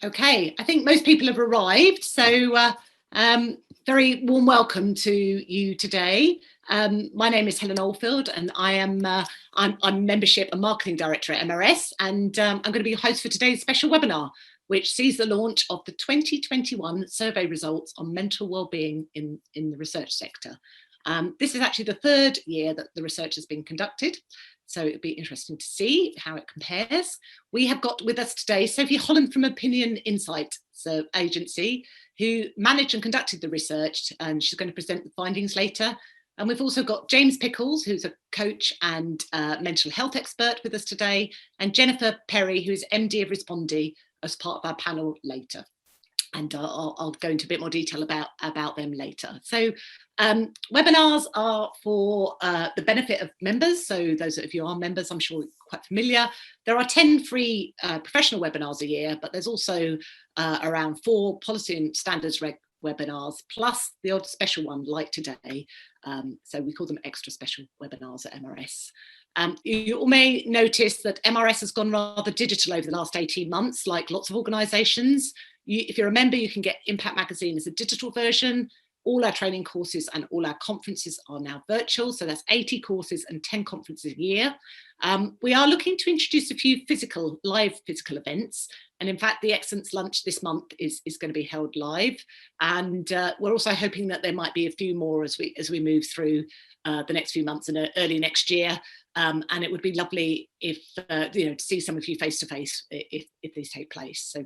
Okay, I think most people have arrived, so very warm welcome to you today. My name is Helen Oldfield, and I'm Membership and Marketing Director at MRS, and I'm going to be your host for today's special webinar, which sees the launch of the 2021 survey results on mental wellbeing in the research sector. This is actually the third year that the research has been conducted, so it'll be interesting to see how it compares. We have got with us today Sophie Holland from Opinion Insight Agency, who managed and conducted the research, and she's going to present the findings later. And we've also got James Pickles, who's a coach and mental health expert with us today, and Jennifer Perry, who's MD of Respondi, as part of our panel later. And I'll go into a bit more detail about them later. So webinars are for the benefit of members. So those of you who are members, I'm sure quite familiar. There are 10 free professional webinars a year, but there's also around 4 policy and standards webinars, plus the odd special one like today. So we call them extra special webinars at MRS. You all may notice that MRS has gone rather digital over the last 18 months, like lots of organisations. If you're a member, you can get Impact Magazine as a digital version. All our training courses and all our conferences are now virtual. So that's 80 courses and 10 conferences a year. We are looking to introduce a few live physical events. And in fact, the Excellence Lunch this month is going to be held live. And we're also hoping that there might be a few more as we move through the next few months and early next year. And it would be lovely if, to see some of you face to face if these take place. So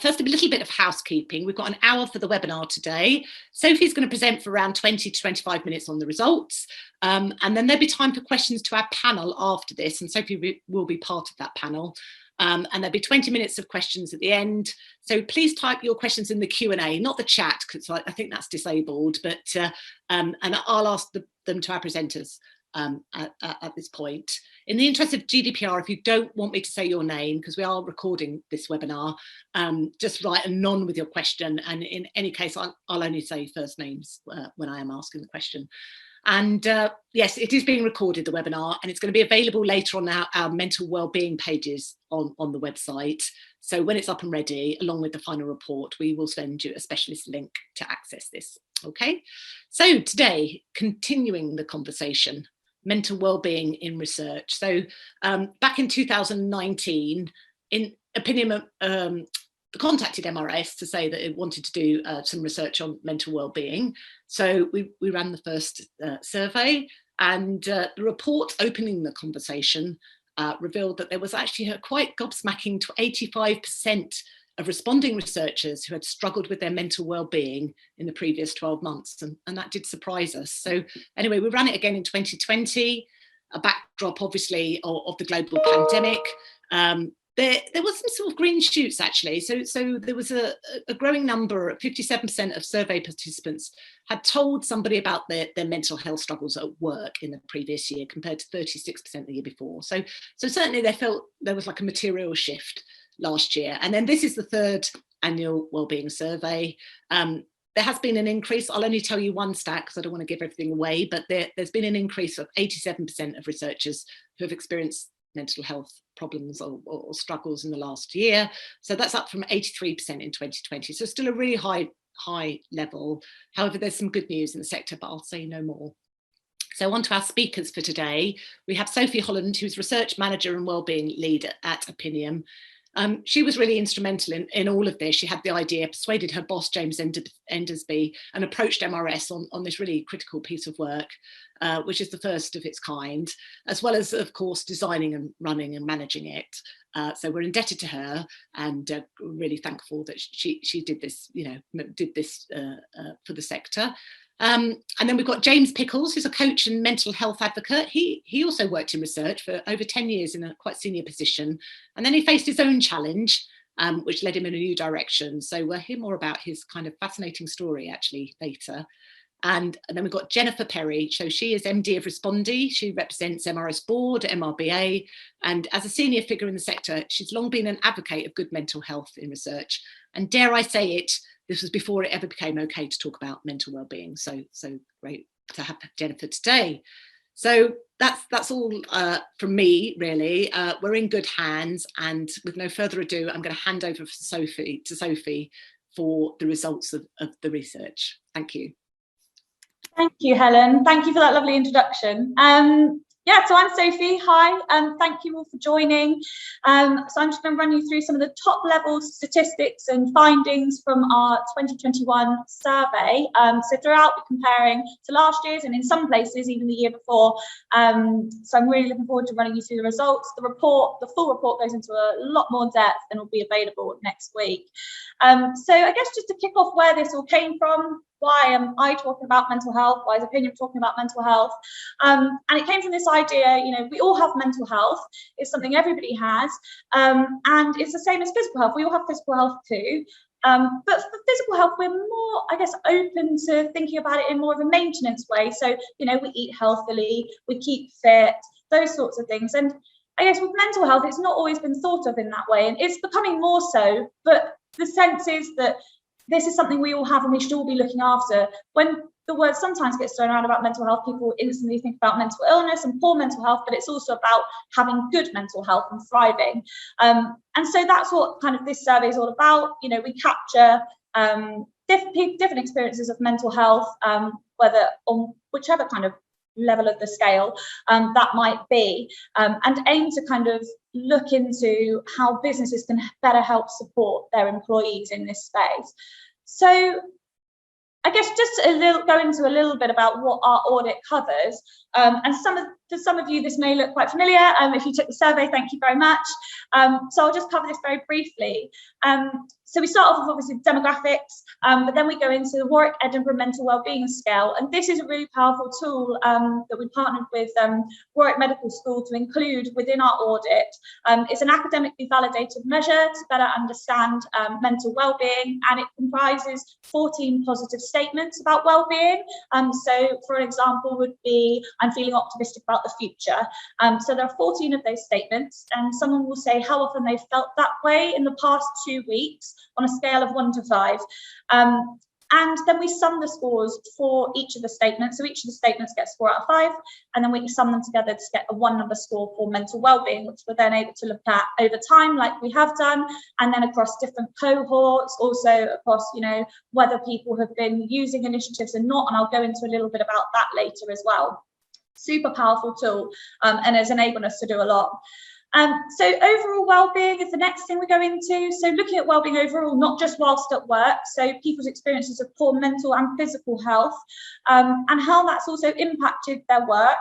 first, a little bit of housekeeping. We've got an hour for the webinar today. Sophie's going to present for around 20 to 25 minutes on the results. And then there'll be time for questions to our panel after this. And Sophie will be part of that panel. And there'll be 20 minutes of questions at the end. So please type your questions in the Q&A, not the chat, because I think that's disabled. But and I'll ask them to our presenters at this point. In the interest of GDPR, if you don't want me to say your name, because we are recording this webinar, just write a none with your question. And in any case, I'll only say first names when I am asking the question. And yes, it is being recorded, the webinar, and it's going to be available later on our mental wellbeing pages on the website. So when it's up and ready, along with the final report, we will send you a specialist link to access this. Okay, so today, continuing the conversation, mental wellbeing in research. So back in 2019, Opinion contacted MRS to say that it wanted to do some research on mental wellbeing. So we ran the first survey, and the report opening the conversation revealed that there was actually a quite gobsmacking 85% of responding researchers who had struggled with their mental well-being in the previous 12 months. And that did surprise us. So anyway, we ran it again in 2020, a backdrop obviously of the global pandemic. There was some sort of green shoots actually. So there was a growing number, 57% of survey participants had told somebody about their mental health struggles at work in the previous year compared to 36% the year before. So certainly they felt there was like a material shift last year. And then this is the third annual wellbeing survey. There has been an increase. I'll only tell you one stat because I don't want to give everything away, but there's been an increase of 87% of researchers who have experienced mental health problems or struggles in the last year. So that's up from 83% in 2020. So still a really high level. However, there's some good news in the sector, but I'll say no more. So on to our speakers for today. We have Sophie Holland, who's Research Manager and Wellbeing Lead at Opinion. She was really instrumental in all of this. She had the idea, persuaded her boss, James Endersby, and approached MRS on this really critical piece of work, which is the first of its kind, as well as, of course, designing and running and managing it. So we're indebted to her and really thankful that she did this, for the sector. And then we've got James Pickles, who's a coach and mental health advocate. He also worked in research for over 10 years in a quite senior position. And then he faced his own challenge, which led him in a new direction. So we'll hear more about his kind of fascinating story actually later. And then we've got Jennifer Perry. So she is MD of Respondi. She represents MRS Board, MRBA. And as a senior figure in the sector, she's long been an advocate of good mental health in research. And dare I say it, this was before it ever became okay to talk about mental wellbeing. So great to have Jennifer today. So that's all from me, really. We're in good hands, and with no further ado, I'm going to hand over to Sophie for the results of the research. Thank you. Thank you, Helen. Thank you for that lovely introduction. Yeah, so I'm Sophie. Hi, thank you all for joining. So I'm just going to run you through some of the top level statistics and findings from our 2021 survey. So throughout, we're comparing to last year's and in some places even the year before. So I'm really looking forward to running you through the results. The full report goes into a lot more depth and will be available next week. So I guess just to kick off where this all came from, why am I talking about mental health? Why is Opinion talking about mental health? And it came from this idea, you know, we all have mental health. It's something everybody has. And it's the same as physical health. We all have physical health too. But for physical health, we're more, I guess, open to thinking about it in more of a maintenance way. So, you know, we eat healthily, we keep fit, those sorts of things. And I guess with mental health, it's not always been thought of in that way. And it's becoming more so, but the sense is that this is something we all have and we should all be looking after. When the word sometimes gets thrown around about mental health, people instantly think about mental illness and poor mental health, but it's also about having good mental health and thriving. And so that's what kind of this survey is all about. You know, we capture different experiences of mental health, whether on whichever kind of level of the scale that might be, and aim to kind of look into how businesses can better help support their employees in this space. So I guess just go into a little bit about what our audit covers, and to some of you this may look quite familiar. If you took the survey, thank you very much. So I'll just cover this very briefly. So we start off with obviously demographics, but then we go into the Warwick Edinburgh Mental Wellbeing Scale, and this is a really powerful tool that we partnered with Warwick Medical School to include within our audit. It's an academically validated measure to better understand mental wellbeing, and it comprises 14 positive statements about wellbeing. So for an example would be, I'm feeling optimistic about the future. So there are 14 of those statements, and someone will say how often they've felt that way in the past 2 weeks on a scale of 1 to 5. And then we sum the scores for each of the statements. So each of the statements gets 4 out of 5, and then we sum them together to get a 1 number score for mental wellbeing, which we're then able to look at over time, like we have done, and then across different cohorts, also across, you know, whether people have been using initiatives or not. And I'll go into a little bit about that later as well. Super powerful tool, and has enabled us to do a lot. So overall well-being is the next thing we go into. So looking at well-being overall, not just whilst at work, so people's experiences of poor mental and physical health, and how that's also impacted their work.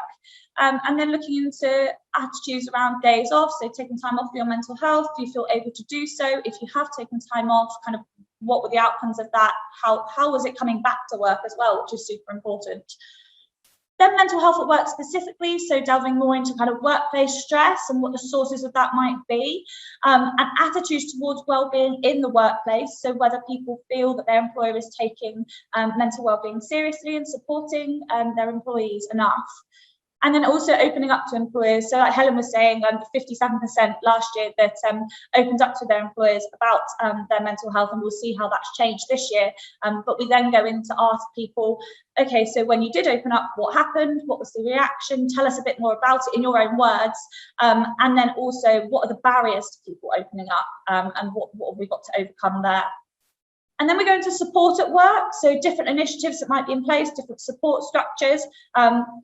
And then looking into attitudes around days off, so taking time off for your mental health. Do you feel able to do so? If you have taken time off, kind of what were the outcomes of that? How was it coming back to work as well, which is super important. Then mental health at work specifically, so delving more into kind of workplace stress and what the sources of that might be, and attitudes towards wellbeing in the workplace, so whether people feel that their employer is taking mental wellbeing seriously and supporting their employees enough. And then also opening up to employers. So like Helen was saying, 57% last year that opened up to their employers about their mental health, and we'll see how that's changed this year. But we then go in to ask people, okay, so when you did open up, what happened? What was the reaction? Tell us a bit more about it in your own words. And then also, what are the barriers to people opening up, and what have we got to overcome there? And then we go into support at work, so different initiatives that might be in place, different support structures,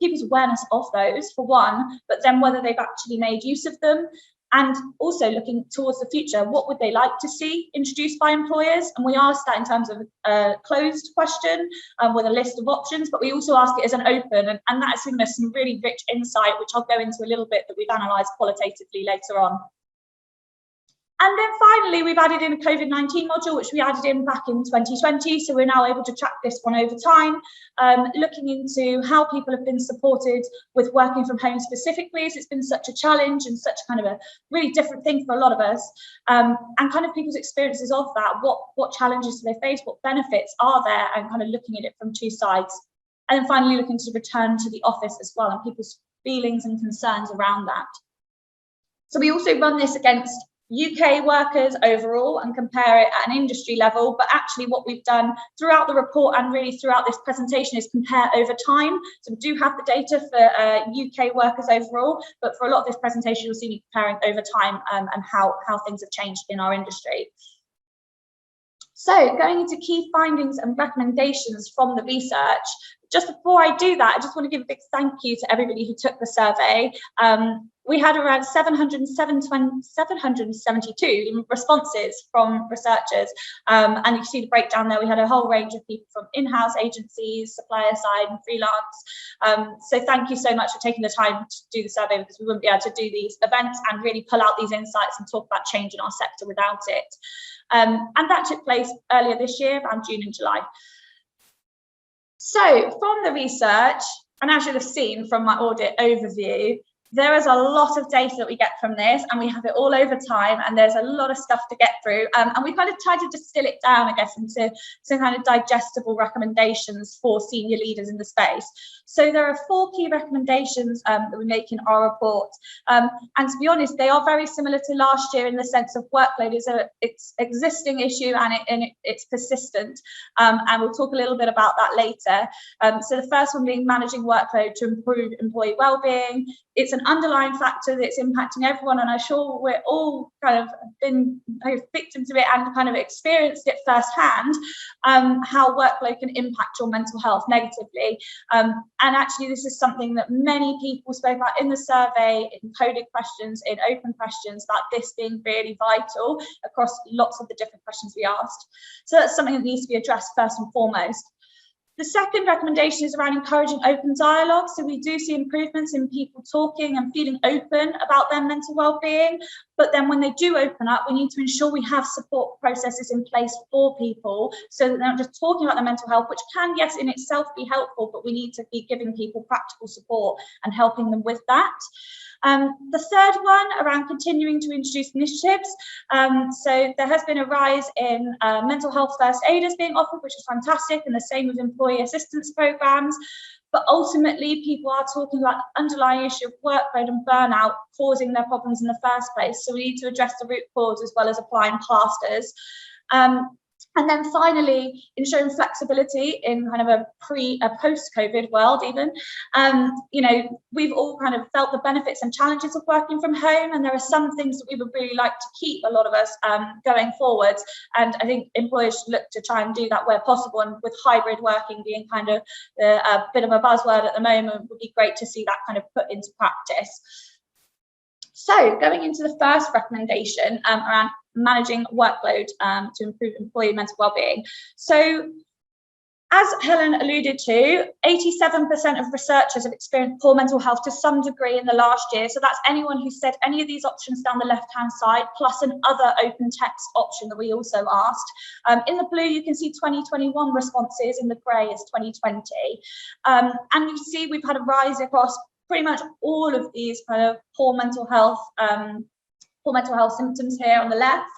people's awareness of those for one, but then whether they've actually made use of them, and also looking towards the future, what would they like to see introduced by employers? And we ask that in terms of a closed question with a list of options, but we also ask it as an open, and that's given us some really rich insight, which I'll go into a little bit, that we've analysed qualitatively later on. And then finally, we've added in a COVID-19 module, which we added in back in 2020. So we're now able to track this one over time, looking into how people have been supported with working from home specifically, as it's been such a challenge and such kind of a really different thing for a lot of us, and kind of people's experiences of that, what challenges do they face, what benefits are there, and kind of looking at it from two sides. And then finally, looking to return to the office as well, and people's feelings and concerns around that. So we also run this against UK workers overall and compare it at an industry level, but actually what we've done throughout the report and really throughout this presentation is compare over time. So we do have the data for UK workers overall, but for a lot of this presentation you'll see me comparing over time and how things have changed in our industry. So going into key findings and recommendations from the research, just before I do that, I just want to give a big thank you to everybody who took the survey. We had around 772 responses from researchers, and you see the breakdown there. We had a whole range of people from in-house agencies, supplier side and freelance. So thank you so much for taking the time to do the survey, because we wouldn't be able to do these events and really pull out these insights and talk about change in our sector without it. And that took place earlier this year, around June and July. So from the research, and as you'll have seen from my audit overview, there is a lot of data that we get from this, and we have it all over time, and there's a lot of stuff to get through. And we kind of tried to distill it down, I guess, into some kind of digestible recommendations for senior leaders in the space. So there are 4 key recommendations that we make in our report. And to be honest, they are very similar to last year in the sense of workload is it's existing issue and it's persistent. And we'll talk a little bit about that later. So the first one being managing workload to improve employee well-being. It's an underlying factor that's impacting everyone, and I'm sure we're all kind of been victims of it and kind of experienced it firsthand, how workload can impact your mental health negatively. And actually this is something that many people spoke about in the survey, in coded questions, in open questions, about this being really vital across lots of the different questions we asked. So that's something that needs to be addressed first and foremost. The second recommendation is around encouraging open dialogue. So we do see improvements in people talking and feeling open about their mental well-being. But then when they do open up, we need to ensure we have support processes in place for people so that they're not just talking about their mental health, which can, yes, in itself be helpful, but we need to be giving people practical support and helping them with that. The third one around continuing to introduce initiatives. So there has been a rise in mental health first aiders being offered, which is fantastic, and the same with employee assistance programs. But ultimately, people are talking about the underlying issue of workload and burnout causing their problems in the first place. So we need to address the root cause as well as applying plasters. And then finally, ensuring flexibility in kind of a post-COVID world even. You know, we've all kind of felt the benefits and challenges of working from home, and there are some things that we would really like to keep, a lot of us, going forwards. And I think employers should look to try and do that where possible, and with hybrid working being kind of a bit of a buzzword at the moment, it would be great to see that kind of put into practice. So going into the first recommendation around managing workload to improve employee mental well-being. So as Helen alluded to, 87% of researchers have experienced poor mental health to some degree in the last year. So that's anyone who said any of these options down the left-hand side, plus another open text option that we also asked. In the blue, you can see 2021 responses, in the grey is 2020. And you see we've had a rise across pretty much all of these kind of poor mental health symptoms here on the left.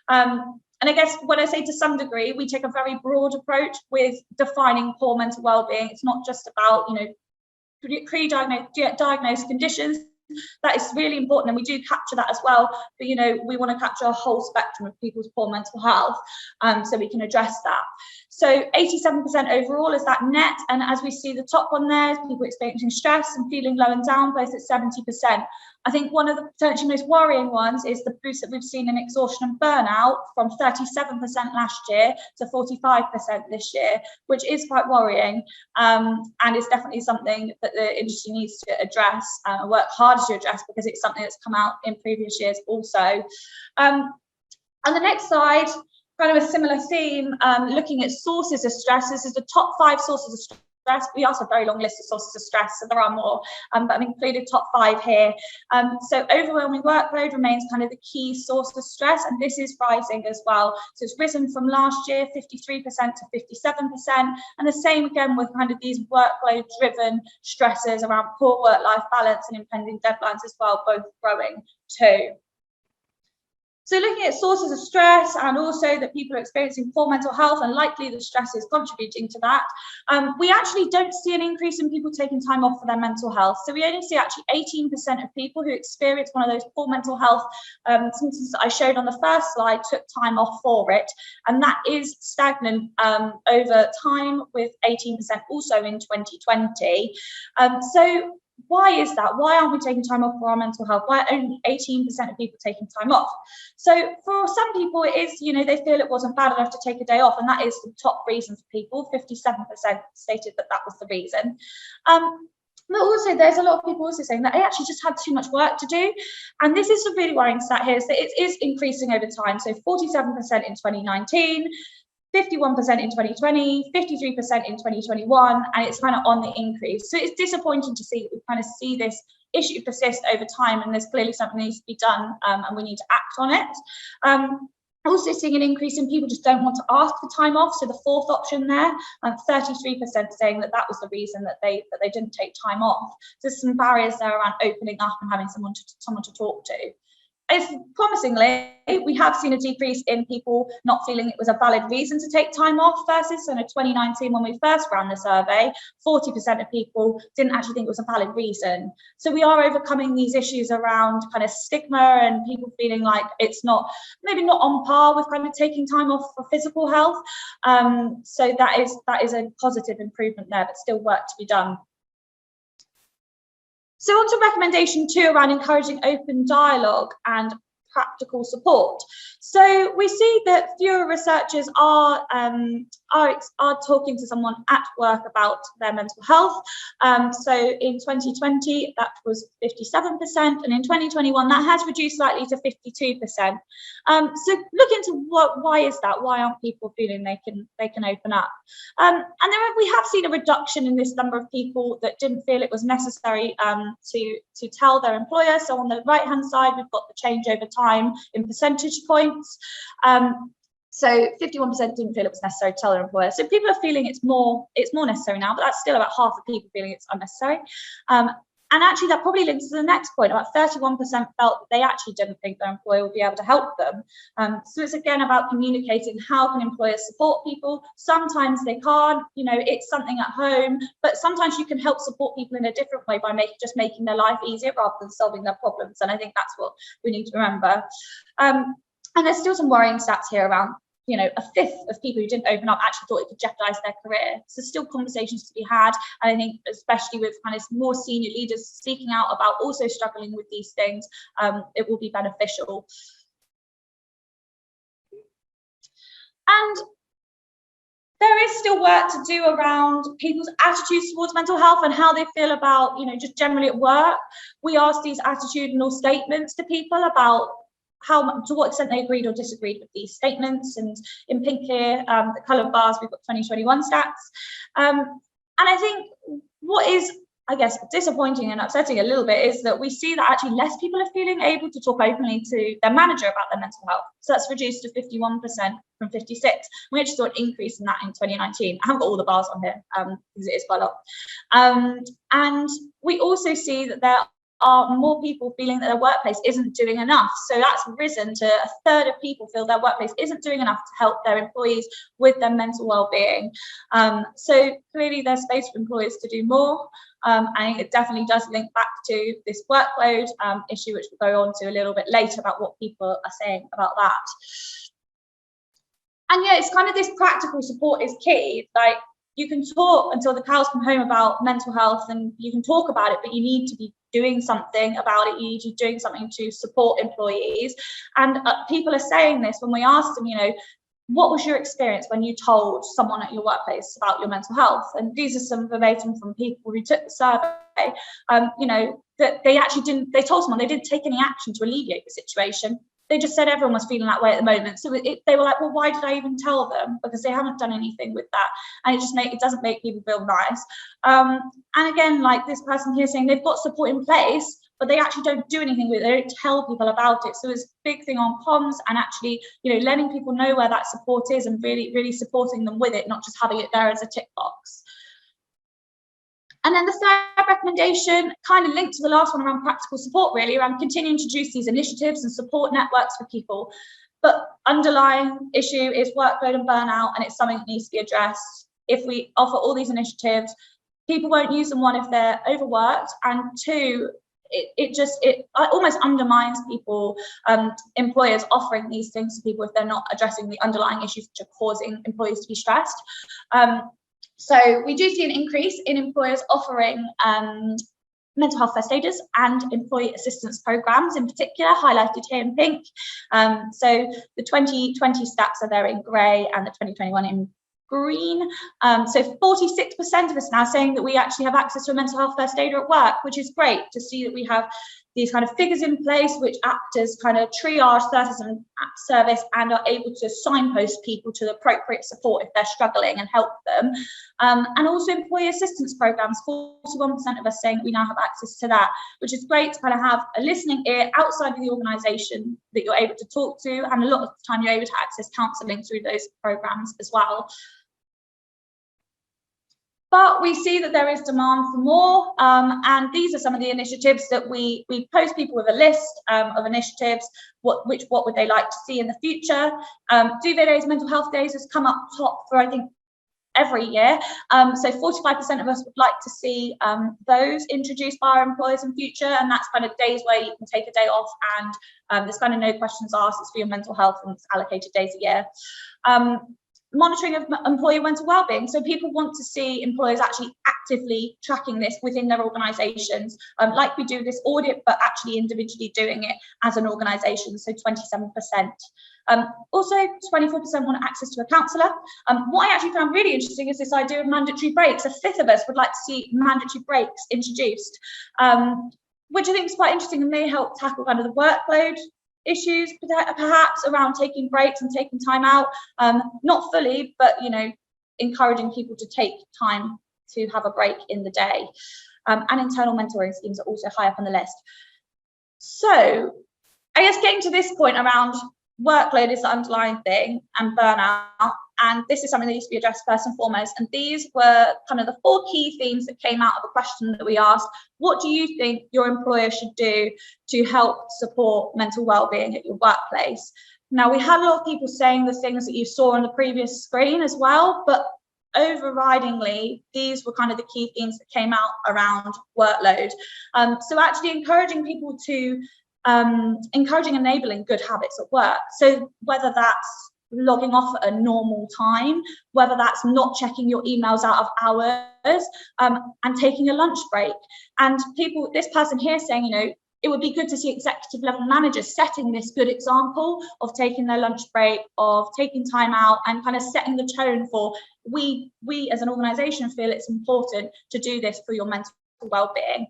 And I guess when I say to some degree, we take a very broad approach with defining poor mental well-being. It's not just about, you know, pre-diagnosed conditions. That is really important, and we do capture that as well. But, you know, we want to capture a whole spectrum of people's poor mental health, so we can address that. So 87% overall is that net, and as we see the top one there, people experiencing stress and feeling low and down, both at 70%. I think one of the potentially most worrying ones is the boost that we've seen in exhaustion and burnout from 37% last year to 45% this year, which is quite worrying, and it's definitely something that the industry needs to address and work hard to address, because it's something that's come out in previous years also. On the next slide, kind of a similar theme, looking at sources of stress. This is the top 5 sources of stress. We asked a very long list of sources of stress, so there are more, but I've included top 5 here. So overwhelming workload remains kind of the key source of stress, and this is rising as well. So it's risen from last year, 53% to 57%, and the same again with kind of these workload-driven stresses around poor work-life balance and impending deadlines as well, both growing too. So looking at sources of stress, and also that people are experiencing poor mental health and likely the stress is contributing to that, we actually don't see an increase in people taking time off for their mental health. So we only see actually 18% of people who experience one of those poor mental health symptoms that I showed on the first slide took time off for it. And that is stagnant over time, with 18% also in 2020. So why is that? Why aren't we taking time off for our mental health? Why are only 18% of people taking time off? So for some people, it is, they feel it wasn't bad enough to take a day off, and that is the top reason for people. 57% stated that was the reason. But also, there's a lot of people also saying that they actually just had too much work to do. And this is a really worrying stat here, is that it is increasing over time. So 47% in 2019, 51% in 2020, 53% in 2021, and it's kind of on the increase. So it's disappointing to see that we kind of see this issue persist over time, and there's clearly something that needs to be done, and we need to act on it. Also seeing an increase in people just don't want to ask for time off. So the fourth option there, 33% saying that was the reason that they didn't take time off. So there's some barriers there around opening up and having someone to talk to. Promisingly, we have seen a decrease in people not feeling it was a valid reason to take time off versus in 2019, when we first ran the survey, 40% of people didn't actually think it was a valid reason. So we are overcoming these issues around kind of stigma and people feeling like it's maybe not on par with kind of taking time off for physical health. So that is a positive improvement there, but still work to be done. So on to recommendation 2 around encouraging open dialogue and practical support. So we see that fewer researchers are talking to someone at work about their mental health. So in 2020, that was 57%, and in 2021, that has reduced slightly to 52%. So look into why is that? Why aren't people feeling they can open up? And we have seen a reduction in this number of people that didn't feel it was necessary to tell their employer. So on the right-hand side, we've got the change over time in percentage points. So 51% didn't feel it was necessary to tell their employer. So people are feeling it's more necessary now, but that's still about half of people feeling it's unnecessary. And actually, that probably links to the next point. About 31% felt that they actually didn't think their employer would be able to help them. So it's again about communicating how can employers support people. Sometimes they can't, it's something at home, but sometimes you can help support people in a different way by making their life easier rather than solving their problems. And I think that's what we need to remember. And there's still some worrying stats here around, a fifth of people who didn't open up actually thought it could jeopardize their career. So still conversations to be had. And I think especially with kind of more senior leaders speaking out about also struggling with these things, it will be beneficial. And there is still work to do around people's attitudes towards mental health and how they feel about, just generally at work. We asked these attitudinal statements to people about to what extent they agreed or disagreed with these statements. And in pink here, the coloured bars, we've got 2021 stats. And I think what is, I guess, disappointing and upsetting a little bit is that we see that actually less people are feeling able to talk openly to their manager about their mental health. So that's reduced to 51% from 56. We actually saw an increase in that in 2019. I haven't got all the bars on here because it is quite a lot. And we also see that there are more people feeling that their workplace isn't doing enough. So that's risen to a third of people feel their workplace isn't doing enough to help their employees with their mental well-being. So clearly there's space for employers to do more. And it definitely does link back to this workload issue, which we'll go on to a little bit later about what people are saying about that. And yeah, it's kind of this practical support is key. Like, you can talk until the cows come home about mental health and you can talk about it, but you need to be doing something about it. You need to be doing something to support employees. And people are saying this when we asked them, what was your experience when you told someone at your workplace about your mental health? And these are some verbatim from people who took the survey, that they told someone they didn't take any action to alleviate the situation. They just said everyone was feeling that way at the moment. So they were like, well, why did I even tell them? Because they haven't done anything with that. And it doesn't make people feel nice. And again, like this person here saying they've got support in place, but they actually don't do anything with it. They don't tell people about it. So it's a big thing on comms and actually, letting people know where that support is and really, really supporting them with it, not just having it there as a tick box. And then the third recommendation, kind of linked to the last one around practical support, really, around continuing to introduce these initiatives and support networks for people. But underlying issue is workload and burnout, and it's something that needs to be addressed. If we offer all these initiatives, people won't use them, one, if they're overworked, and two, it almost undermines people, employers offering these things to people if they're not addressing the underlying issues which are causing employees to be stressed. So we do see an increase in employers offering mental health first aiders and employee assistance programs in particular, highlighted here in pink. So the 2020 stats are there in grey and the 2021 in green. So 46% of us now saying that we actually have access to a mental health first aider at work, which is great to see that we have these kind of figures in place which act as kind of triage service and are able to signpost people to the appropriate support if they're struggling and help them. And also employee assistance programs, 41% of us saying that we now have access to that, which is great to kind of have a listening ear outside of the organisation that you're able to talk to, and a lot of the time you're able to access counselling through those programs as well. But we see that there is demand for more, and these are some of the initiatives that we post people with a list of initiatives. What would they like to see in the future? Duvet Days, Mental Health Days has come up top for, I think, every year. So 45% of us would like to see those introduced by our employers in future, and that's kind of days where you can take a day off and there's kind of no questions asked, it's for your mental health and it's allocated days a year. Monitoring of employee mental wellbeing. So people want to see employers actually actively tracking this within their organisations, like we do this audit, but actually individually doing it as an organisation, so 27%. Also, 24% want access to a counsellor. What I actually found really interesting is this idea of mandatory breaks. A fifth of us would like to see mandatory breaks introduced, which I think is quite interesting and may help tackle kind of the workload issues perhaps around taking breaks and taking time out, not fully, but encouraging people to take time to have a break in the day. And internal mentoring schemes are also high up on the list. So I guess getting to this point around workload is the underlying thing, and burnout, and this is something that needs to be addressed first and foremost. And these were kind of the 4 key themes that came out of a question that we asked. What do you think your employer should do to help support mental well-being at your workplace? Now, we had a lot of people saying the things that you saw on the previous screen as well, but overridingly, these were kind of the key themes that came out around workload. So actually encouraging people to enabling good habits at work. So whether that's logging off at a normal time, whether that's not checking your emails out of hours, and taking a lunch break. And this person here saying, it would be good to see executive level managers setting this good example of taking their lunch break, of taking time out, and kind of setting the tone for we as an organisation feel it's important to do this for your mental well-being.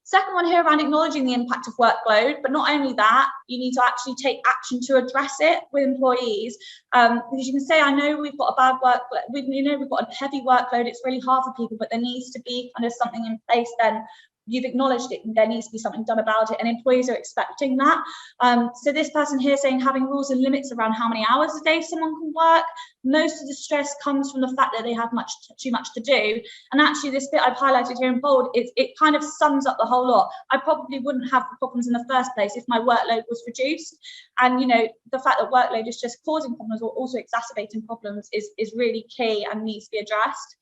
Second one here around acknowledging the impact of workload, but not only that, you need to actually take action to address it with employees. Because you can say, I know we've got a bad workload, we've got a heavy workload, it's really hard for people, but there needs to be kind of something in place then. You've acknowledged it and there needs to be something done about it, and employees are expecting that. So this person here saying having rules and limits around how many hours a day someone can work. Most of the stress comes from the fact that they have too much to do. And actually this bit I've highlighted here in bold, it kind of sums up the whole lot. I probably wouldn't have the problems in the first place if my workload was reduced. And the fact that workload is just causing problems or also exacerbating problems is really key and needs to be addressed.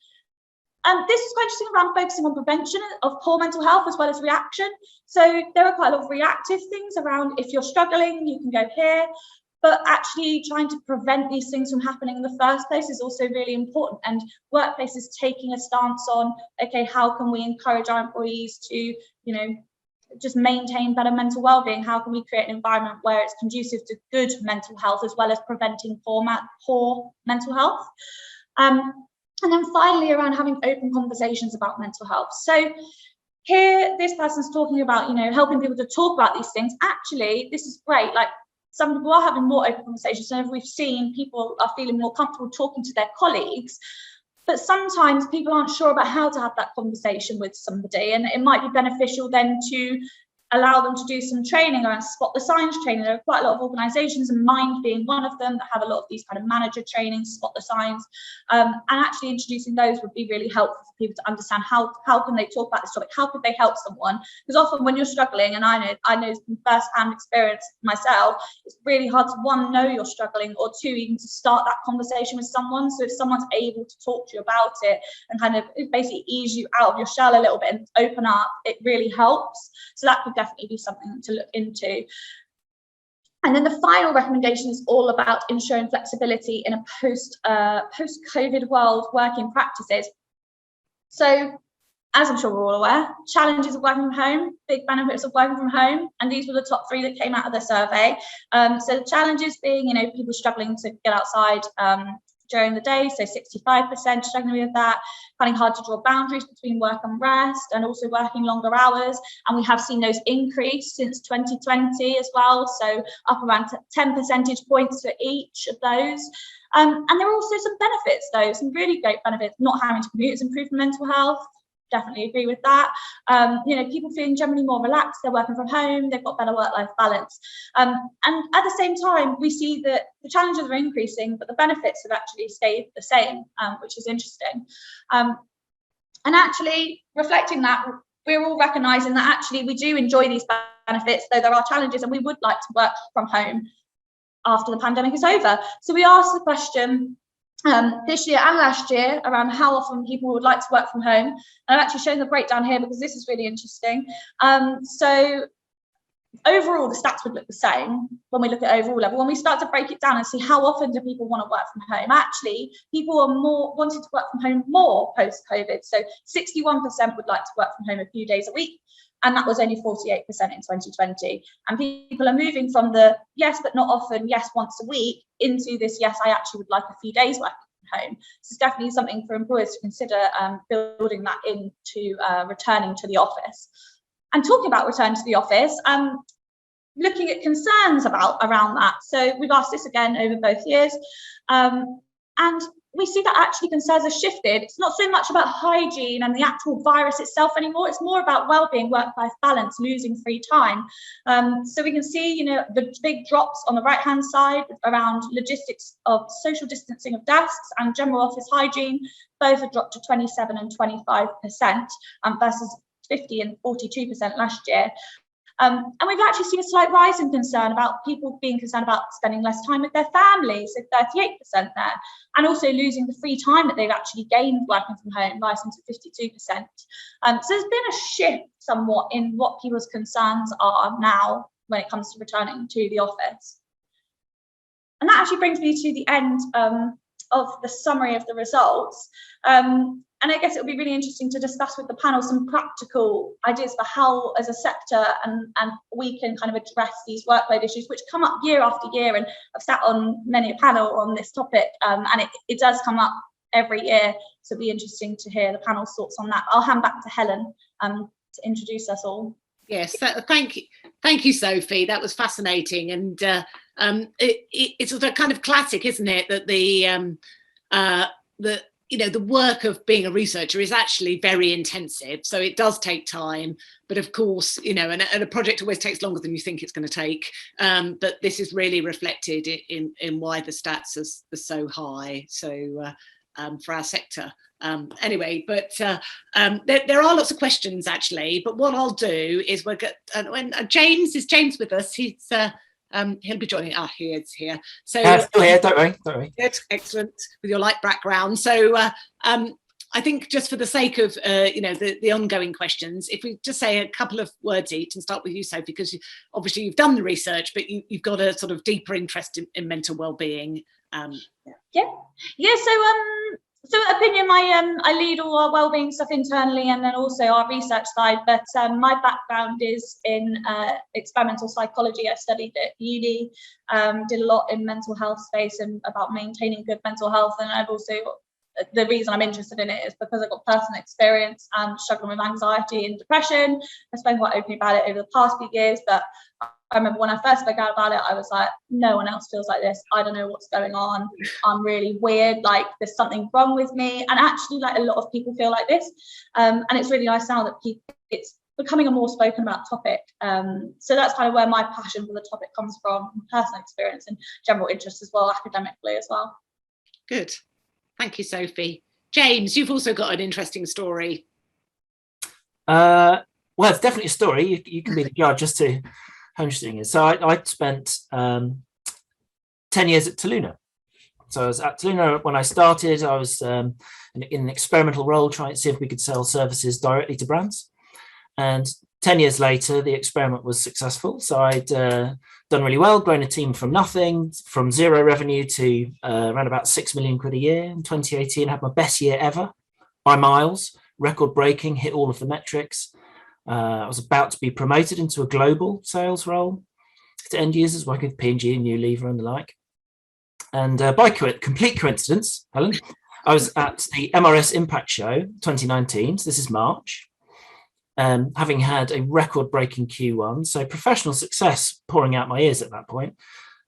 This is quite interesting around focusing on prevention of poor mental health as well as reaction. So there are quite a lot of reactive things around if you're struggling, you can go here, but actually trying to prevent these things from happening in the first place is also really important. And workplaces taking a stance on, okay, how can we encourage our employees to, just maintain better mental well-being? How can we create an environment where it's conducive to good mental health as well as preventing poor mental health? And then finally, around having open conversations about mental health. So here, this person's talking about, helping people to talk about these things. Actually, this is great. Like, some people are having more open conversations. And we've seen people are feeling more comfortable talking to their colleagues. But sometimes people aren't sure about how to have that conversation with somebody. And it might be beneficial then to allow them to do some training around spot the signs training. There are quite a lot of organisations, and Mind being one of them, that have a lot of these kind of manager trainings, spot the signs, and actually introducing those would be really helpful for people to understand how can they talk about this topic, how could they help someone, because often when you're struggling, and I know from first-hand experience myself, it's really hard to, one, know you're struggling, or two, even to start that conversation with someone. So if someone's able to talk to you about it and kind of basically ease you out of your shell a little bit and open up, it really helps. So that could definitely be something to look into. And then the final recommendation is all about ensuring flexibility in a post-COVID world, working practices. So, as I'm sure we're all aware, challenges of working from home, big benefits of working from home, and these were the top 3 that came out of the survey. So the challenges being, people struggling to get outside during the day, so 65% struggling with that, finding hard to draw boundaries between work and rest, and also working longer hours. And we have seen those increase since 2020 as well, so up around 10 percentage points for each of those. And there are also some benefits though, some really great benefits. Not having to commute has improved mental health. Definitely agree with that. People feeling generally more relaxed, they're working from home, they've got better work-life balance. And at the same time, we see that the challenges are increasing, but the benefits have actually stayed the same, which is interesting. And actually reflecting that, we're all recognising that actually we do enjoy these benefits, though there are challenges, and we would like to work from home after the pandemic is over. So we asked the question, this year and last year, around how often people would like to work from home. And I've actually shown the breakdown here because this is really interesting. So overall, the stats would look the same when we look at overall level. When we start to break it down and see how often do people want to work from home, actually, people are more wanting to work from home more post-COVID. So 61% would like to work from home a few days a week. And that was only 48% in 2020. And people are moving from the yes, but not often, yes, once a week, into this, yes, I actually would like a few days working from home. So it's definitely something for employers to consider building that into returning to the office. And talking about return to the office, looking at concerns around that. So we've asked this again over both years. And we see that actually concerns have shifted. It's not so much about hygiene and the actual virus itself anymore. It's more about well-being, work-life balance, losing free time. So we can see, the big drops on the right-hand side around logistics of social distancing of desks and general office hygiene. Both have dropped to 27 and 25% versus 50 and 42% last year. And we've actually seen a slight rise in concern about people being concerned about spending less time with their families, so 38% there, and also losing the free time that they've actually gained working from home, rising to 52%. So there's been a shift somewhat in what people's concerns are now when it comes to returning to the office. And that actually brings me to the end of the summary of the results. And I guess it would be really interesting to discuss with the panel some practical ideas for how, as a sector, and we can kind of address these workload issues, which come up year after year. And I've sat on many a panel on this topic, and it does come up every year. So it'd be interesting to hear the panel's thoughts on that. I'll hand back to Helen to introduce us all. Yes, thank you, Sophie. That was fascinating, and it's sort of kind of classic, isn't it, that the work of being a researcher is actually very intensive. So it does take time, but of course, and a project always takes longer than you think it's going to take. But this is really reflected in why the stats are so high. So for our sector. Anyway, but there are lots of questions actually, but what I'll do is we'll get, when James with us, he'll be joining. He is here. So still here, don't worry. Good, excellent, with your light background. So I think just for the sake of the ongoing questions, if we just say a couple of words each, and start with you, Sophie, because obviously you've done the research, but you've got a sort of deeper interest in mental well-being. So opinion, I lead all our wellbeing stuff internally, and then also our research side. But my background is in experimental psychology. I studied at uni, did a lot in mental health space and about maintaining good mental health. And I've also, the reason I'm interested in it is because I've got personal experience struggling with anxiety and depression. I've spoken quite openly about it over the past few years, but I remember when I first spoke out about it, I was like, no one else feels like this. I don't know what's going on. I'm really weird. Like, there's something wrong with me. And actually, like, a lot of people feel like this. And it's really nice now that it's becoming a more spoken about topic. So that's kind of where my passion for the topic comes from personal experience and general interest as well, academically as well. Good. Thank you, Sophie. James, you've also got an interesting story. Well, it's definitely a story. You can be the judge as to how interesting it is. So I spent 10 years at Toluna. So I was at Toluna when I started. I was in an experimental role trying to see if we could sell services directly to brands. And 10 years later, the experiment was successful. So I'd done really well, grown a team from nothing, from zero revenue to around about 6 million quid a year. In 2018, I had my best year ever by miles, record breaking, hit all of the metrics. I was about to be promoted into a global sales role to end users, working with P&G and Unilever and the like. And by complete coincidence, Helen, I was at the MRS Impact Show 2019, so this is March, having had a record-breaking Q1, so professional success pouring out my ears at that point.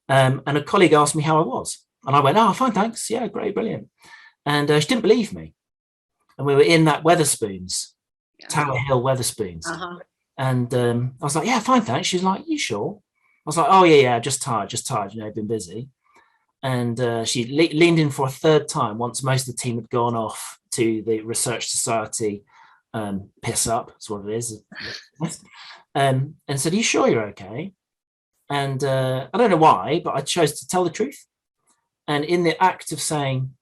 And a colleague asked me how I was. And I went, oh, fine, thanks. Yeah, great, brilliant. And she didn't believe me. And we were in that Weatherspoons, Tower Hill Weatherspoons. And I was like, yeah, fine, thanks. She was like, you sure? I was like, oh, yeah, just tired, been busy. And she leaned in for a third time once most of the team had gone off to the Research Society piss up, that's what it is, and said, are you sure you're okay? And I don't know why, but I chose to tell the truth. And in the act of saying,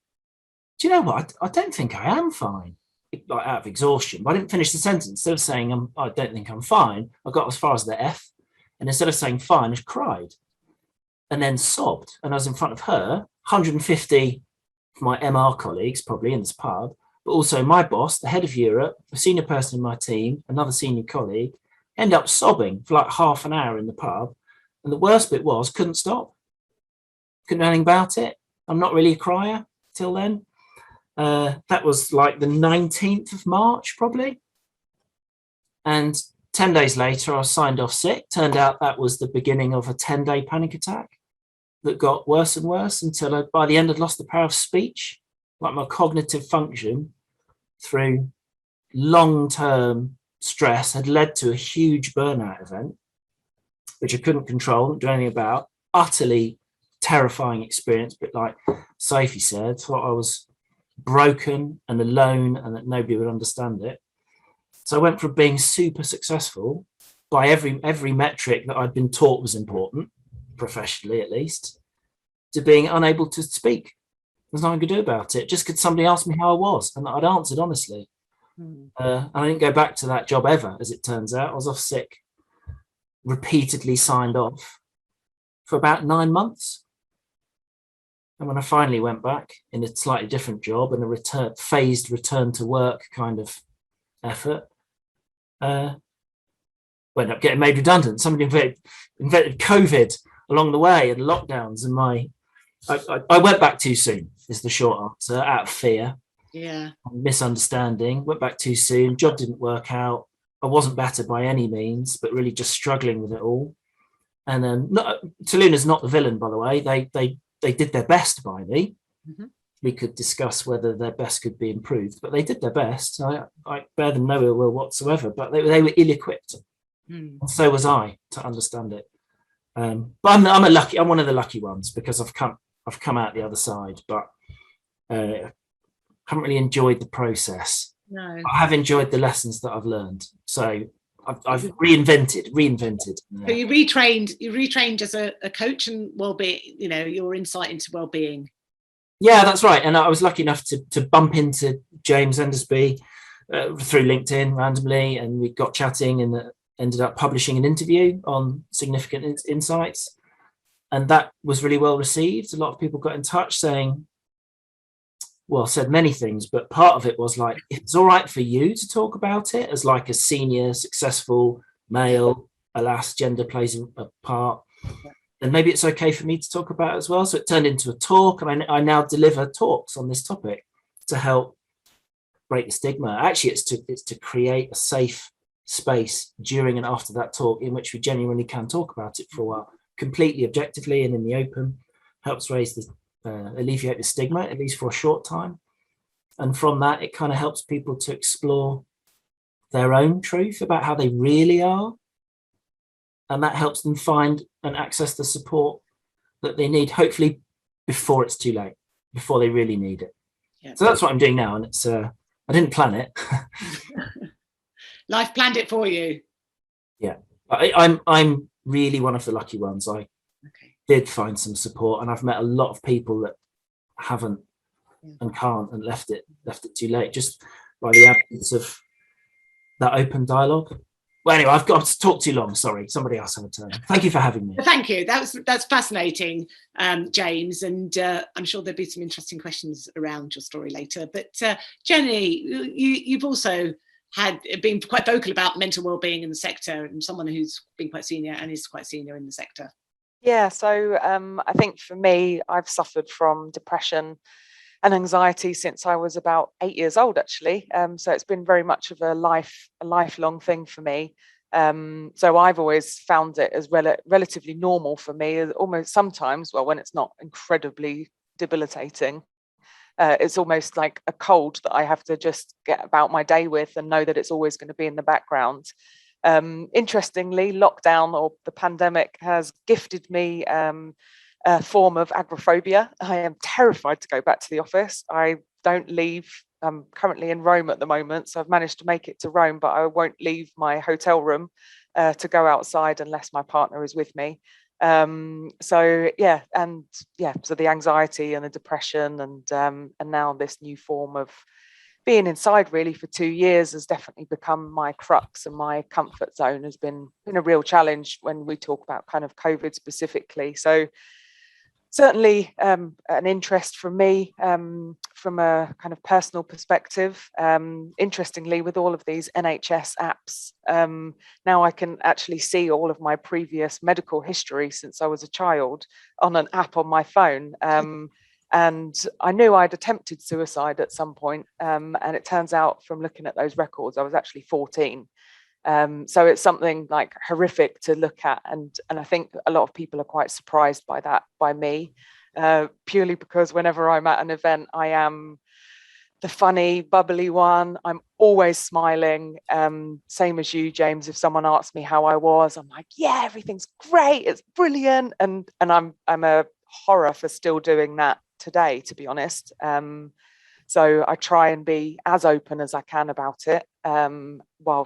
do you know what, I don't think I am fine, like out of exhaustion, but I didn't finish the sentence. Instead of saying I don't think I'm fine, I got as far as the F, and instead of saying fine, I cried and then sobbed. And I was in front of her, 150 of my MR colleagues probably in this pub, but also my boss, the head of Europe, a senior person in my team, another senior colleague, end up sobbing for like half an hour in the pub. And the worst bit was, couldn't stop. Couldn't do anything about it. I'm not really a crier till then. That was like the 19th of March, probably. And 10 days later, I was signed off sick. Turned out that was the beginning of a 10-day panic attack that got worse and worse until by the end I'd lost the power of speech, like my cognitive function through long-term stress had led to a huge burnout event, which I couldn't control, not do anything about. Utterly terrifying experience, but like Sophie said, thought I was broken and alone and that nobody would understand it. So I went from being super successful by every metric that I'd been taught was important, professionally at least, to being unable to speak. There's nothing I could do about it. Just could somebody ask me how I was, and I'd answered honestly. And I didn't go back to that job ever, as it turns out. I was off sick, repeatedly signed off for about 9 months. And when I finally went back in a slightly different job and a phased return to work kind of effort, went up getting made redundant. Somebody invented COVID along the way and lockdowns, and I went back too soon is the short answer, out of fear. Yeah. Misunderstanding. Went back too soon. Job didn't work out. I wasn't better by any means, but really just struggling with it all. And Toluna's not the villain, by the way. They did their best by me. We could discuss whether their best could be improved, but they did their best. I bear them no ill will whatsoever, but they were ill-equipped. And so was I to understand it. But I'm one of the lucky ones because I've come out the other side, but haven't really enjoyed the process. No. I have enjoyed the lessons that I've learned. So I've reinvented. So you retrained as a coach and well-being, your insight into well-being. Yeah, that's right. And I was lucky enough to bump into James Endersby through LinkedIn randomly, and we got chatting and ended up publishing an interview on significant insights. And that was really well received. A lot of people got in touch saying, said many things, but part of it was like, it's all right for you to talk about it as like a senior, successful male, alas, gender plays a part. And maybe it's okay for me to talk about it as well. So it turned into a talk, and I now deliver talks on this topic to help break the stigma. Actually, it's to create a safe space during and after that talk in which we genuinely can talk about it for a while, completely objectively and in the open. Helps alleviate the stigma, at least for a short time. And from that, it kind of helps people to explore their own truth about how they really are. And that helps them find and access the support that they need, hopefully before it's too late, before they really need it. Yeah. So that's what I'm doing now. And it's, I didn't plan it. Life planned it for you. Yeah. I'm really one of the lucky ones. I did find some support, and I've met a lot of people that haven't and can't, and left it too late, just by the absence of that open dialogue. Well, anyway, I've got to talk too long. Sorry, somebody else have a turn. Thank you for having me. Thank you. That's fascinating, James, and I'm sure there'll be some interesting questions around your story later. But Jenny, you've also been quite vocal about mental well-being in the sector, and someone who's been quite senior and is quite senior in the sector. Yeah, so I think for me, I've suffered from depression and anxiety since I was about 8 years old, actually. So it's been very much of a lifelong thing for me. So I've always found it as relatively normal for me, almost sometimes, well, when it's not incredibly debilitating, it's almost like a cold that I have to just get about my day with and know that it's always going to be in the background. Interestingly, lockdown or the pandemic has gifted me a form of agoraphobia. I am terrified to go back to the office. I don't leave. I'm currently in Rome at the moment, so I've managed to make it to Rome, but I won't leave my hotel room to go outside unless my partner is with me. So the anxiety and the depression and now this new form of being inside really for 2 years has definitely become my crux, and my comfort zone has been a real challenge when we talk about kind of COVID specifically. So certainly an interest from me from a kind of personal perspective. Interestingly, with all of these NHS apps, now I can actually see all of my previous medical history since I was a child on an app on my phone. And I knew I'd attempted suicide at some point. And it turns out from looking at those records, I was actually 14. So it's something like horrific to look at. And I think a lot of people are quite surprised by that, by me, purely because whenever I'm at an event, I am the funny, bubbly one. I'm always smiling. Same as you, James. If someone asks me how I was, I'm like, yeah, everything's great. It's brilliant. And I'm a horror for still doing that today, to be honest. So I try and be as open as I can about it, while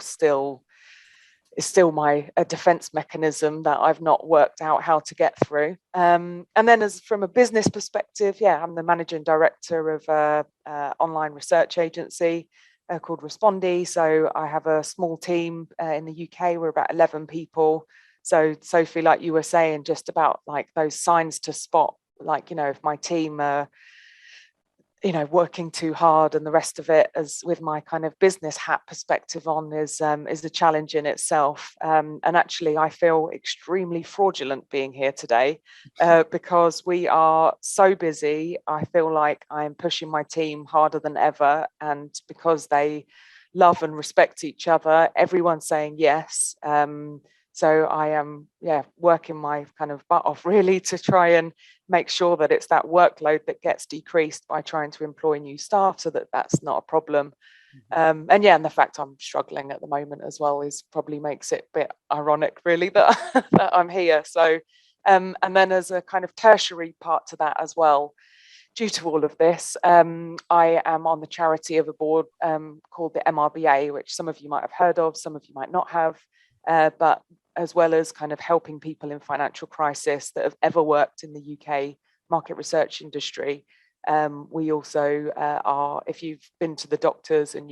it's still a defense mechanism that I've not worked out how to get through. And then from a business perspective, I'm the managing director of an online research agency called Respondi. So I have a small team in the UK. We're about 11 people. So Sophie, like you were saying, just about like those signs to spot, like, if my team are, working too hard and the rest of it, as with my kind of business hat perspective on, is a challenge in itself. And actually, I feel extremely fraudulent being here today because we are so busy. I feel like I'm pushing my team harder than ever. And because they love and respect each other, everyone's saying yes. So I am, working my kind of butt off really to try and make sure that it's that workload that gets decreased by trying to employ new staff, so that that's not a problem. And the fact I'm struggling at the moment as well probably makes it a bit ironic, really, that that I'm here. So, and then as a kind of tertiary part to that as well, due to all of this, I am on the charity of a board called the MRBA, which some of you might have heard of, some of you might not have, but as well as kind of helping people in financial crisis that have ever worked in the UK market research industry. We also are, if you've been to the doctors and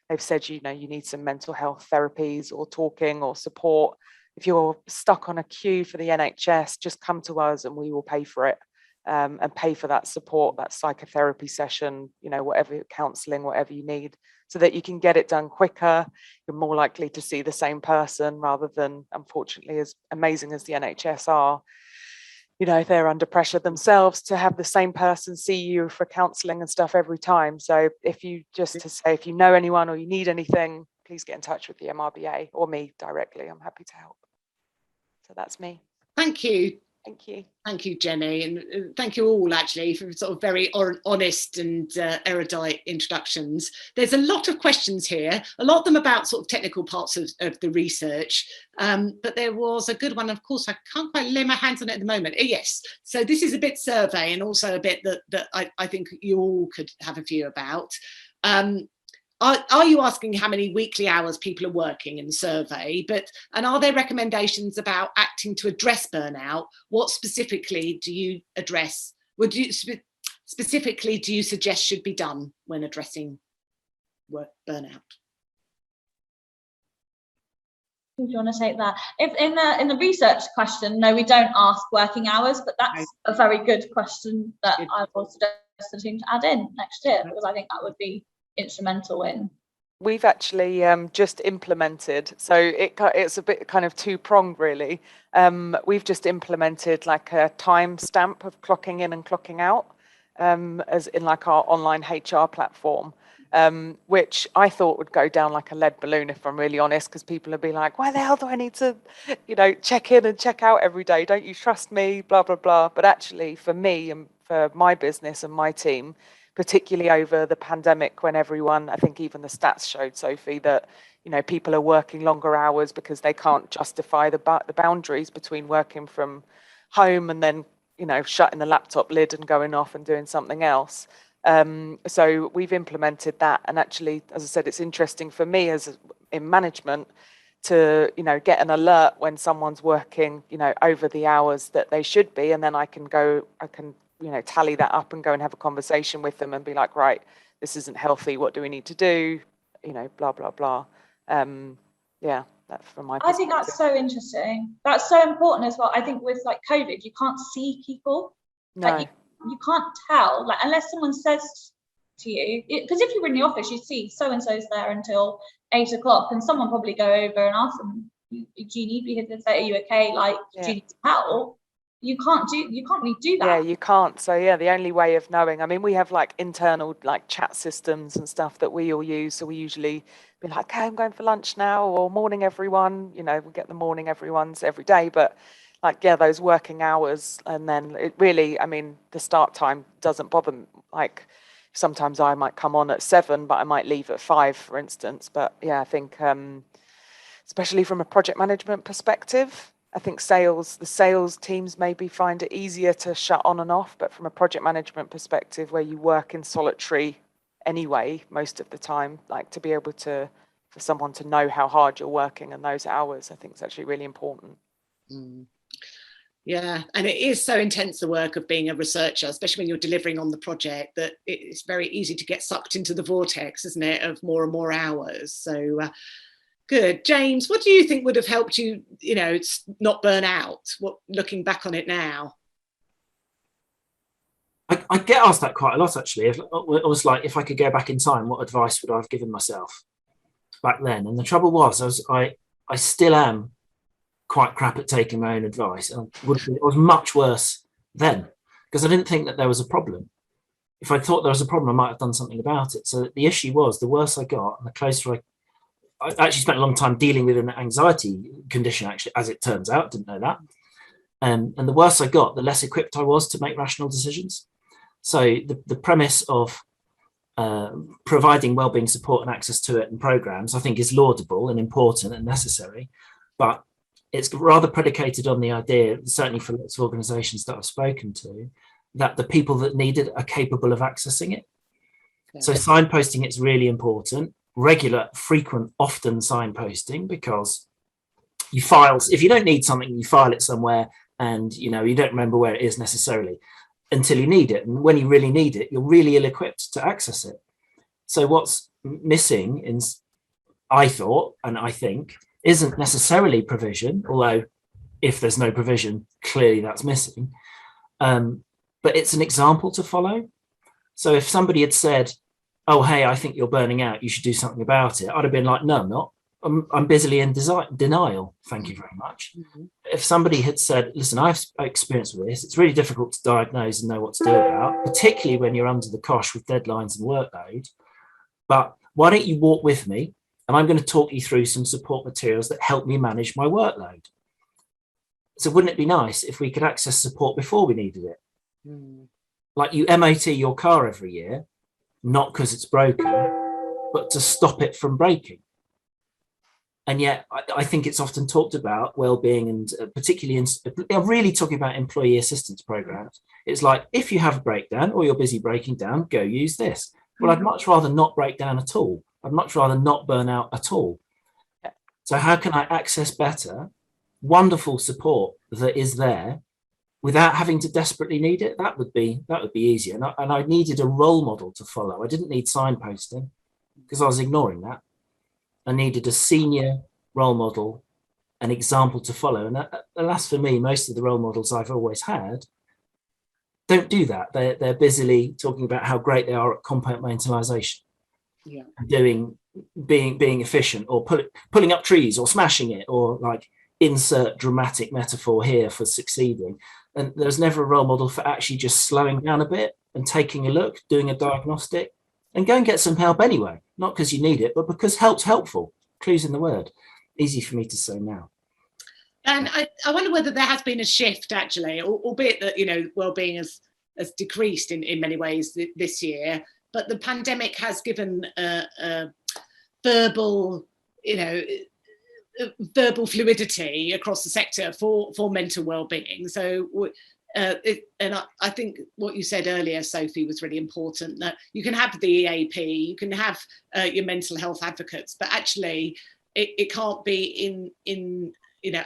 they've said, you need some mental health therapies or talking or support, if you're stuck on a queue for the NHS, just come to us and we will pay for it, and pay for that support, that psychotherapy session, whatever, counselling, whatever you need, so that you can get it done quicker. You're more likely to see the same person rather than, unfortunately, as amazing as the NHS are, they're under pressure themselves to have the same person see you for counselling and stuff every time. So if you know anyone or you need anything, please get in touch with the MRBA or me directly. I'm happy to help. So that's me. Thank you, Thank you. Thank you, Jenny, and thank you all actually for sort of very honest and erudite introductions. There's a lot of questions here, a lot of them about sort of technical parts of the research, but there was a good one. Of course, I can't quite lay my hands on it at the moment. Yes, so this is a bit survey and also a bit that I think you all could have a view about. Are you asking how many weekly hours people are working in the survey? And are there recommendations about acting to address burnout? What specifically do you address? Specifically do you suggest should be done when addressing burnout? Do you want to take that? If in the research question, no, we don't ask working hours, but that's a very good question that I will suggest the team to add in next year, because I think that would be instrumental in. We've actually just implemented, so it's a bit kind of two-pronged really. We've just implemented like a time stamp of clocking in and clocking out, as in like our online HR platform, which I thought would go down like a lead balloon, if I'm really honest, because people would be like, why the hell do I need to, check in and check out every day? Don't you trust me? Blah, blah, blah. But actually for me and for my business and my team, particularly over the pandemic, when everyone, I think even the stats showed, Sophie, that people are working longer hours because they can't justify the boundaries between working from home and then shutting the laptop lid and going off and doing something else. So we've implemented that, and actually, as I said, it's interesting for me in management to get an alert when someone's working over the hours that they should be, and then I can tally that up and go and have a conversation with them and be like, right, this isn't healthy, what do we need to do, blah blah blah. Yeah, that's from my perspective. I think that's so interesting. That's so important as well. I think with like COVID, you can't see people. No. Like you can't tell, like unless someone says to you, because if you were in the office, you see so and so's there until 8 o'clock, and someone probably go over and ask them, do you need me to say, are you okay? Like, do you need help? You can't really do that. Yeah, you can't. So yeah, the only way of knowing, I mean, we have like internal like chat systems and stuff that we all use. So we usually be like, okay, I'm going for lunch now, or morning everyone, we get the morning everyone's every day. But like, yeah, those working hours, and then it really, I mean, the start time doesn't bother me. Like sometimes I might come on at 7, but I might leave at 5, for instance. But yeah, I think especially from a project management perspective, I think the sales teams maybe find it easier to shut on and off, but from a project management perspective, where you work in solitary anyway, most of the time, like to be able for someone to know how hard you're working and those hours, I think is actually really important. Yeah, and it is so intense, the work of being a researcher, especially when you're delivering on the project, that it's very easy to get sucked into the vortex, isn't it, of more and more hours. So good. James, what do you think would have helped you, not burn out? Looking back on it now? I get asked that quite a lot, actually. It was like, if I could go back in time, what advice would I have given myself back then? And the trouble was, I still am quite crap at taking my own advice. And it was much worse then, because I didn't think that there was a problem. If I thought there was a problem, I might have done something about it. So the issue was, the worse I got and the closer I actually spent a long time dealing with an anxiety condition, actually, as it turns out, didn't know that. And the worse I got, the less equipped I was to make rational decisions. So the premise of providing wellbeing support and access to it and programs, I think, is laudable and important and necessary, but it's rather predicated on the idea, certainly for lots of organizations that I've spoken to, that the people that need it are capable of accessing it. Yeah. So signposting is really important. Regular, frequent, often signposting, because if you don't need something, you file it somewhere, and you don't remember where it is necessarily until you need it. And when you really need it, you're really ill-equipped to access it. So what's missing, I thought, and I think, isn't necessarily provision, although if there's no provision, clearly that's missing. But it's an example to follow. So if somebody had said, oh, hey, I think you're burning out, you should do something about it, I'd have been like, no, I'm not. I'm busily in denial. Thank you very much. Mm-hmm. If somebody had said, listen, I've experience with this, it's really difficult to diagnose and know what to do about, particularly when you're under the cosh with deadlines and workload. But why don't you walk with me, and I'm going to talk you through some support materials that help me manage my workload. So wouldn't it be nice if we could access support before we needed it? Mm. Like you MOT your car every year, not because it's broken, but to stop it from breaking. And yet I think it's often talked about well-being, and particularly really talking about employee assistance programs. It's like, if you have a breakdown or you're busy breaking down, go use this. Well, I'd much rather not break down at all. I'd much rather not burn out at all. So how can I access better, wonderful support that is there without having to desperately need it? That would be easier. And I needed a role model to follow. I didn't need signposting because I was ignoring that. I needed a senior role model, an example to follow. And alas for me, most of the role models I've always had don't do that. They're busily talking about how great they are at compartmentalization, being efficient, or pulling up trees, or smashing it, or like insert dramatic metaphor here for succeeding. And there's never a role model for actually just slowing down a bit and taking a look, doing a diagnostic, and go and get some help anyway. Not because you need it, but because help's helpful. Clues in the word. Easy for me to say now. And I wonder whether there has been a shift, actually, albeit that, well-being has decreased in many ways this year, but the pandemic has given a verbal fluidity across the sector for mental well-being. So I think what you said earlier, Sophie, was really important, that you can have the EAP, you can have your mental health advocates, but actually it can't be in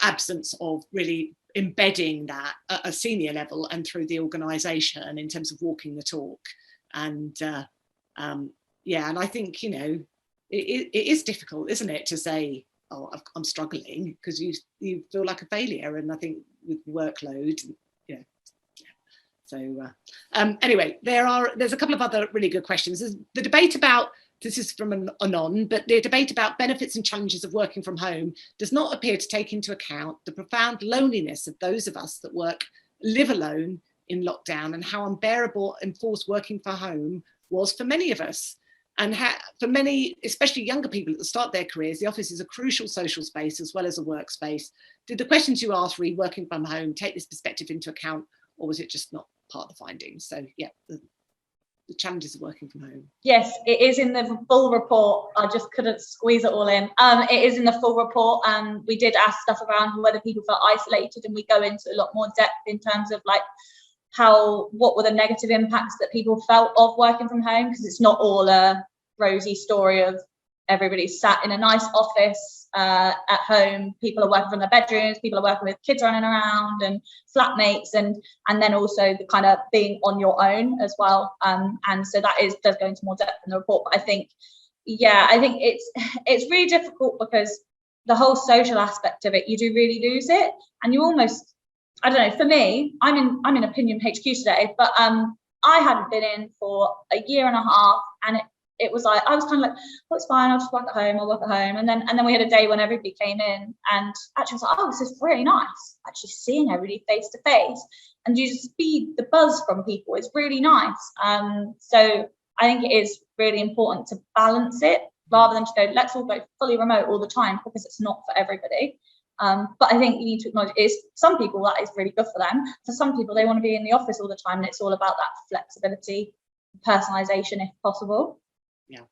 absence of really embedding that at a senior level and through the organisation in terms of walking the talk. And and I think it is difficult, isn't it, to say, oh, I'm struggling, because you feel like a failure. And I think with workload, so anyway, there's a couple of other really good questions. There's the debate about, this is from Anon, but the debate about benefits and challenges of working from home does not appear to take into account the profound loneliness of those of us that live alone in lockdown, and how unbearable enforced working from home was for many of us. And for many, especially younger people at the start of their careers, the office is a crucial social space as well as a workspace. Did the questions you asked, re working from home, take this perspective into account, or was it just not part of the findings? So yeah, the challenges of working from home. Yes, it is in the full report. I just couldn't squeeze it all in. It is in the full report, and we did ask stuff around whether people felt isolated, and we go into a lot more depth in terms of like what were the negative impacts that people felt of working from home, because it's not all a rosy story of everybody sat in a nice office at home. People are working from their bedrooms, people are working with kids running around and flatmates, and then also the kind of being on your own as well. And so that does go into more depth in the report. But I think it's really difficult, because the whole social aspect of it, you do really lose it, and you almost, I don't know, for me, I'm in Opinion HQ today, but I hadn't been in for a year and a half, and it was like, I was kind of like, oh, it's fine, I'll just work at home, and then we had a day when everybody came in, and actually I was like, oh, this is really nice, actually seeing everybody face to face, and you just feed the buzz from people. It's really nice. So I think it is really important to balance it, rather than just go, let's all go fully remote all the time, because it's not for everybody. But I think you need to acknowledge, some people that is really good for them. For some people, they want to be in the office all the time, and it's all about that flexibility, personalisation if possible. Yeah,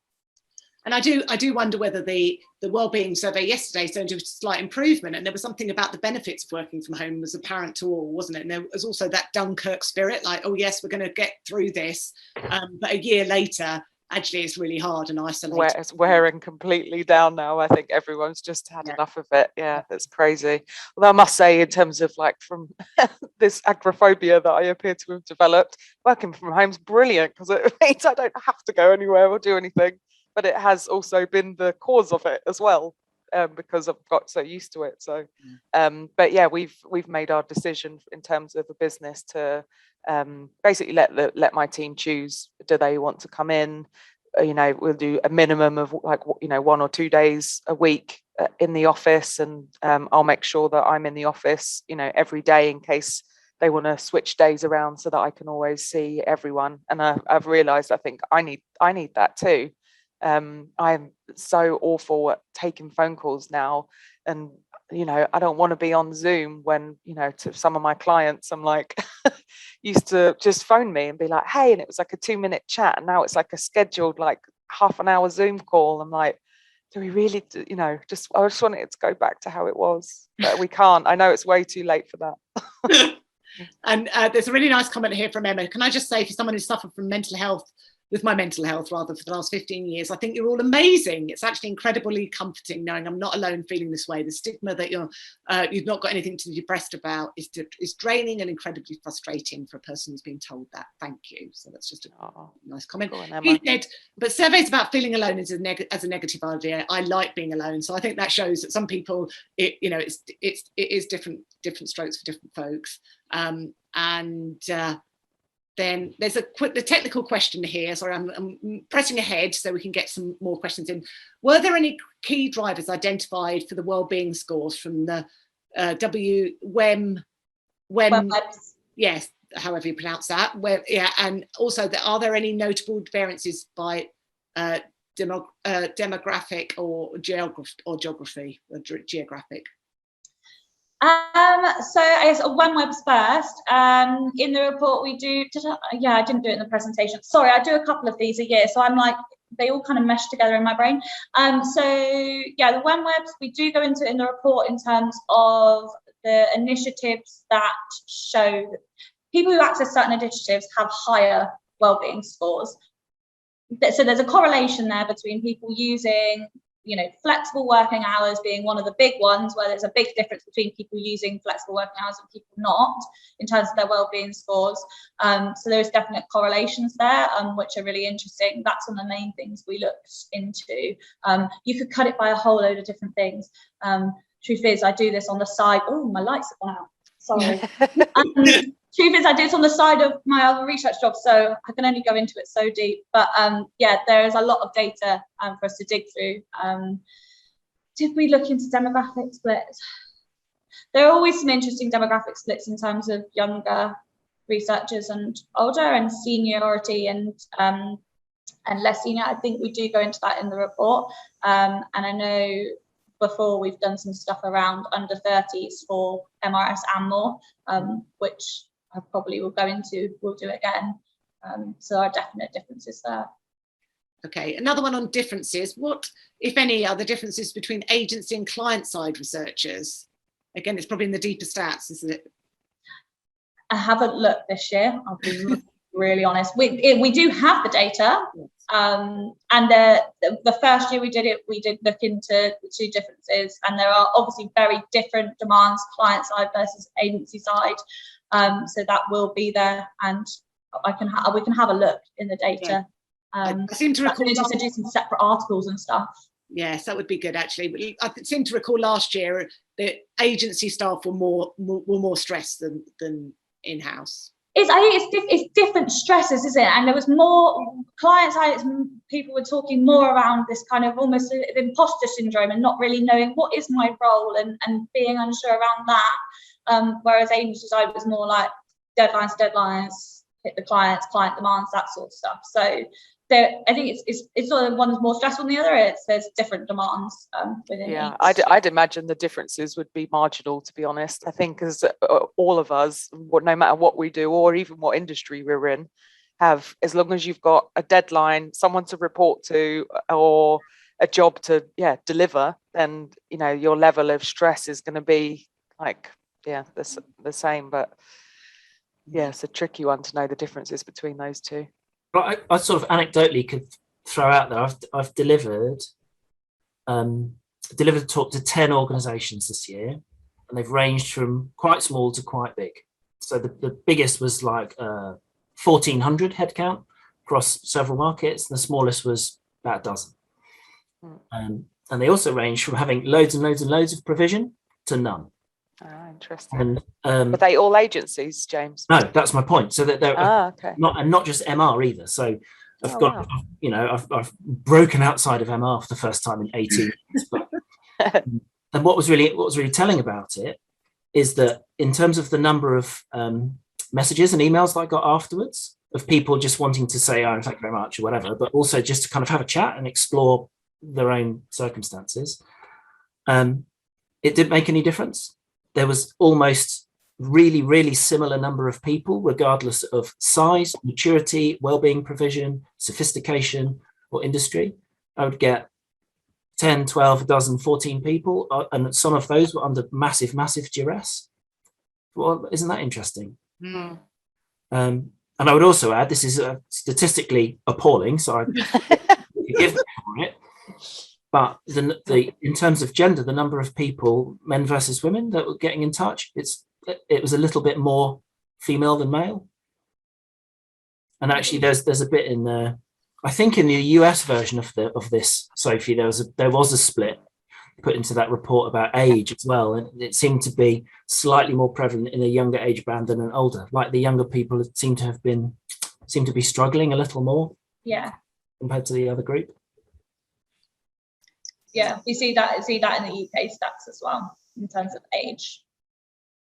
and I do wonder whether the wellbeing survey yesterday showed a slight improvement, and there was something about the benefits of working from home was apparent to all, wasn't it? And there was also that Dunkirk spirit, like, oh yes, we're going to get through this, but a year later, actually it's really hard and isolated. It's wearing completely down now. I think everyone's just had enough of it. Yeah, that's crazy. Although I must say, in terms of like from this agoraphobia that I appear to have developed, working from home's brilliant, because it means I don't have to go anywhere or do anything. But it has also been the cause of it as well, because I've got so used to it. So, but yeah, we've made our decision in terms of a business to basically let my team choose. Do they want to come in? We'll do a minimum of 1 or 2 days a week in the office, and I'll make sure that I'm in the office every day in case they want to switch days around, so that I can always see everyone. And I've realized, I think I need that too. I'm so awful at taking phone calls now, and I don't want to be on Zoom when, to some of my clients, I'm like, used to just phone me and be like, hey, and it was like a 2-minute chat. And now it's like a scheduled, like half an hour Zoom call. I'm like, do we really, I just want it to go back to how it was, but we can't. I know it's way too late for that. And there's a really nice comment here from Emma. Can I just say, for someone who's suffered from mental health, with my mental health rather, for the last 15 years, I think you're all amazing. It's actually incredibly comforting knowing I'm not alone feeling this way. The stigma that you've not got anything to be depressed about is draining and incredibly frustrating for a person who's being told that. Thank you. So that's just a nice comment. He said, but surveys about feeling alone as a negative idea. I like being alone. So I think that shows that some people, it is different strokes for different folks. Then there's the technical question here. Sorry, I'm pressing ahead so we can get some more questions in. Were there any key drivers identified for the wellbeing scores from the WEM? Yes, however you pronounce that. And also, are there any notable variances by demographic or geography? So I guess OneWeb's first. In the report we do, I didn't do it in the presentation. Sorry, I do a couple of these a year, so I'm like, they all kind of mesh together in my brain. So yeah, the OneWebs, we do go into it in the report in terms of the initiatives that show that people who access certain initiatives have higher wellbeing scores. So there's a correlation there between people using, flexible working hours being one of the big ones, where there's a big difference between people using flexible working hours and people not in terms of their wellbeing scores. So there's definite correlations there, which are really interesting. That's one of the main things we looked into. You could cut it by a whole load of different things. Truth is, I do this on the side. Oh, my lights have gone out. Sorry. Truth is, I do it on the side of my other research job, so I can only go into it so deep. But there is a lot of data for us to dig through. Did we look into demographic splits? There are always some interesting demographic splits in terms of younger researchers and older, and seniority and less senior. I think we do go into that in the report. And I know before we've done some stuff around under 30s for MRS and more, which I probably will go into, we'll do again. So there are definite differences there. Okay, another one on differences. What, if any, are the differences between agency and client-side researchers? Again, it's probably in the deeper stats, isn't it? I haven't looked this year, I'll be really honest. We do have the data, and the first year we did it, we did look into the two differences, and there are obviously very different demands, client-side versus agency side. So that will be there, and we can have a look in the data. Yeah. I seem to recall just to do some separate articles and stuff. Yes, that would be good actually. I seem to recall last year that agency staff were more stressed than in-house. I think it's different stresses, isn't it? And there was more client side. People were talking more around this kind of almost imposter syndrome and not really knowing what is my role and being unsure around that. Whereas agency side was more like deadlines, hit the client demands, that sort of stuff. So I think it's sort of one's more stressful than the other. There's different demands within. Yeah, each. I'd imagine the differences would be marginal, to be honest. I think as all of us, no matter what we do or even what industry we're in, have, as long as you've got a deadline, someone to report to, or a job to deliver, then your level of stress is going to be like the same. But yeah, it's a tricky one to know the differences between those two. I sort of anecdotally could throw out there, I've delivered a talk to 10 organisations this year, and they've ranged from quite small to quite big. So the biggest was like 1,400 headcount across several markets, and the smallest was about a dozen. And they also range from having loads and loads and loads of provision to none. Oh, interesting. And were they all agencies, James? No, that's my point. So that they're okay. not just MR either. So I've broken outside of MR for the first time in 18 years. But, and what was really telling about it is that in terms of the number of messages and emails that I got afterwards of people just wanting to say, oh, thank you very much or whatever, but also just to kind of have a chat and explore their own circumstances. it didn't make any difference. There was almost really, really similar number of people, regardless of size, maturity, well-being provision, sophistication, or industry. I would get 10, 12, a dozen, 14 people, and some of those were under massive, massive duress. Well, isn't that interesting? Mm. And I would also add, this is statistically appalling, so I forgive me for it. But in terms of gender, the number of people, men versus women, that were getting in touch, it was a little bit more female than male. And actually, there's a bit in there. I think in the US version of this, Sophie, there was a split put into that report about age as well, and it seemed to be slightly more prevalent in a younger age band than an older. Like the younger people seem to be struggling a little more, compared to the other group. Yeah, you see that in the UK stats as well in terms of age.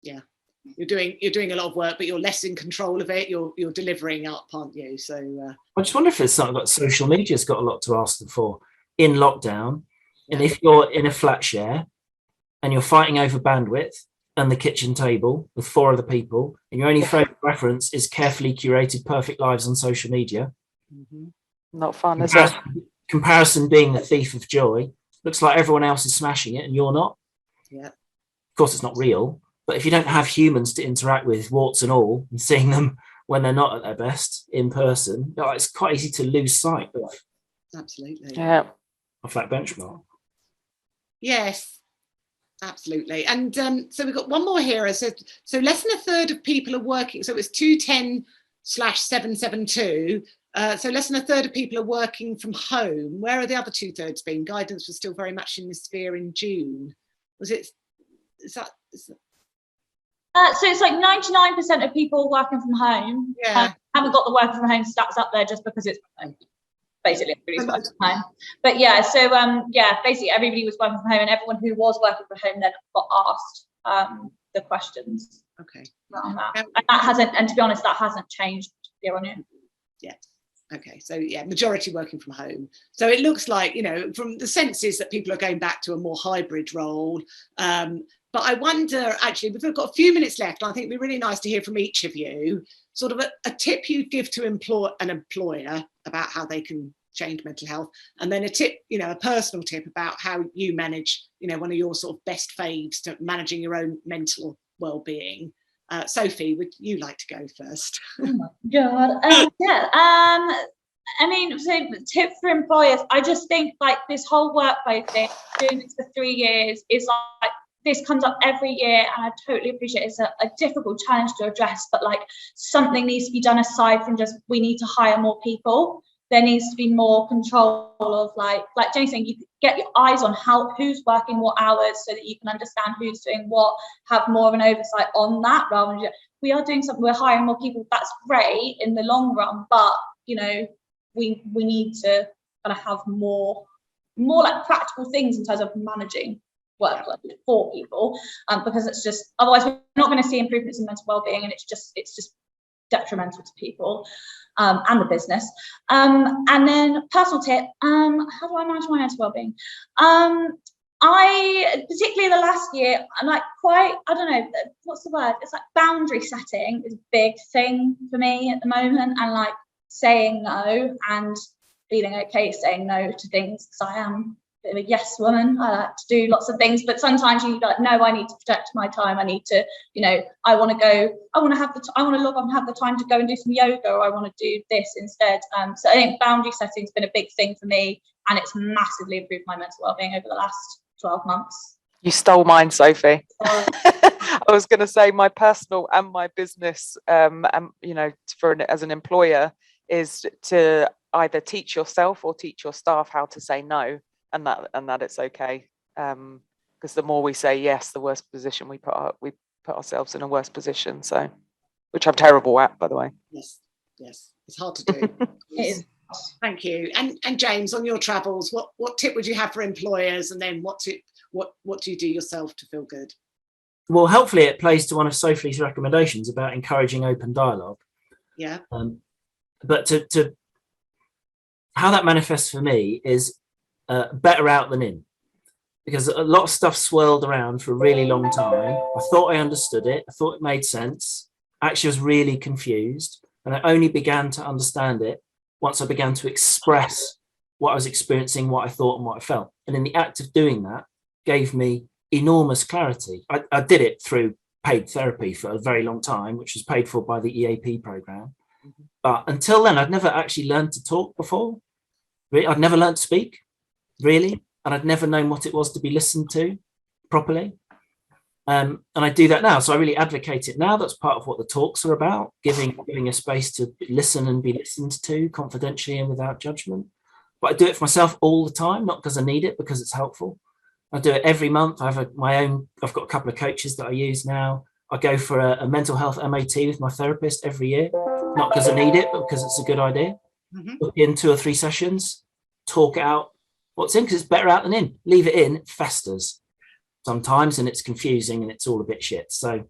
Yeah, you're doing a lot of work, but you're less in control of it. You're delivering up, aren't you? So I just wonder if there's something that social media's got a lot to ask them for in lockdown. And if you're in a flat share and you're fighting over bandwidth and the kitchen table with 4 other people, and your only frame of reference is carefully curated perfect lives on social media. Not fun, is it? Comparison being the thief of joy. Looks like everyone else is smashing it and you're not. Yeah. Of course, it's not real. But if you don't have humans to interact with, warts and all, and seeing them when they're not at their best in person, it's quite easy to lose sight of absolutely. Yeah. of that benchmark. Yes, absolutely. And so we've got one more here. So less than a third of people are working. So it's 210/772. So less than a third of people are working from home. Where are the other 2/3 being? Guidance was still very much in the sphere in June. Was it? So it's like 99% of people working from home. Yeah. Haven't got the working from home stats up there just because it's basically everybody's working from home. But yeah, so basically everybody was working from home, and everyone who was working from home then got asked the questions. Okay. Around that. And that hasn't, and to be honest, that hasn't changed year on year. Yeah. Okay, so yeah, majority working from home. So it looks like, from the senses that people are going back to a more hybrid role. But I wonder, actually, we've got a few minutes left. I think it'd be really nice to hear from each of you, sort of a tip you'd give to an employer about how they can change mental health, and then a tip, a personal tip about how you manage, one of your sort of best faves to managing your own mental well-being. Sophie, would you like to go first? Oh my God. I mean, so tip for employers, I just think like this whole workload thing, doing this for 3 years is like, this comes up every year, and I totally appreciate it's a difficult challenge to address, but like something needs to be done aside from just, we need to hire more people. There needs to be more control of like Jenny's saying, you get your eyes on who's working what hours so that you can understand who's doing what, have more of an oversight on that, rather than we are doing something, we're hiring more people, that's great in the long run, but we need to kind of have more like practical things in terms of managing workload for people, because it's just, otherwise we're not going to see improvements in mental well-being, and it's just detrimental to people and the business. And then personal tip, how do I manage my mental well-being? I, particularly the last year, I'm like I don't know, what's the word? It's like boundary setting is a big thing for me at the moment, and like saying no and feeling okay saying no to things, because I am a bit of a yes woman. I like to do lots of things, but sometimes you like, no, I need to protect my time. I need to, I want to log on and have the time to go and do some yoga, or I want to do this instead. So I think boundary setting has been a big thing for me, and it's massively improved my mental well-being over the last 12 months. You stole mine, Sophie. I was going to say my personal and my business, as an employer, is to either teach yourself or teach your staff how to say no, and that it's okay. Because the more we say yes, the worse position we put ourselves in a worse position. So, which I'm terrible at, by the way. Yes, it's hard to do. It is. Thank you. And James, on your travels, what tip would you have for employers, and then what do you do yourself to feel good? Well, hopefully it plays to one of Sophie's recommendations about encouraging open dialogue. Yeah. But to how that manifests for me is better out than in. because a lot of stuff swirled around for a really long time. I thought I understood it. I thought it made sense. Actually, I was really confused. And I only began to understand it once I began to express what I was experiencing, what I thought and what I felt. And in the act of doing that gave me enormous clarity. I did it through paid therapy for a very long time, which was paid for by the EAP program. But until then, I'd never actually learned to talk before. I'd never learned to speak, really. And I'd never known what it was to be listened to properly. And I do that now. So I really advocate it now. That's part of what the talks are about, giving a space to listen and be listened to confidentially and without judgment. But I do it for myself all the time, not because I need it, because it's helpful. I do it every month. I've got a couple of coaches that I use now. I go for a mental health MOT with my therapist every year, not because I need it, but because it's a good idea. Book in 2 or 3 sessions, talk out what's in, because it's better out than in. Leave it in, it festers sometimes, and it's confusing and it's all a bit shit. So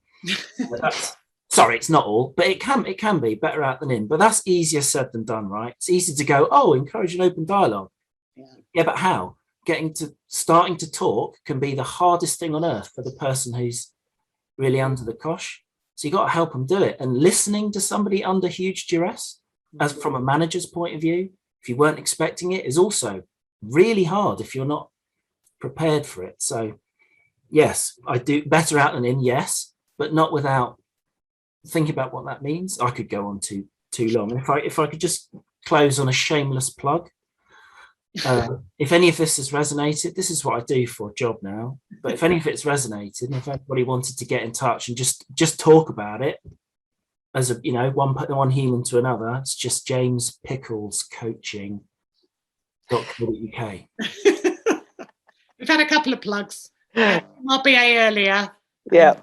sorry, it's not all, but it can be better out than in. But that's easier said than done, right? It's easy to go, oh, encourage an open dialogue. Yeah, but how? Starting to talk can be the hardest thing on earth for the person who's really under the cosh. So you got to help them do it. And listening to somebody under huge duress, as from a manager's point of view, if you weren't expecting it, is also really hard if you're not prepared for it. So yes, I do better out than in, yes, but not without thinking about what that means. I could go on too long. And if I could just close on a shameless plug. If any of this has resonated, this is what I do for a job now, but if any of it's resonated, and if anybody wanted to get in touch and just talk about it as a, one human to another, it's just jamespicklescoaching.co.uk. We've had a couple of plugs. RBA earlier. Yeah.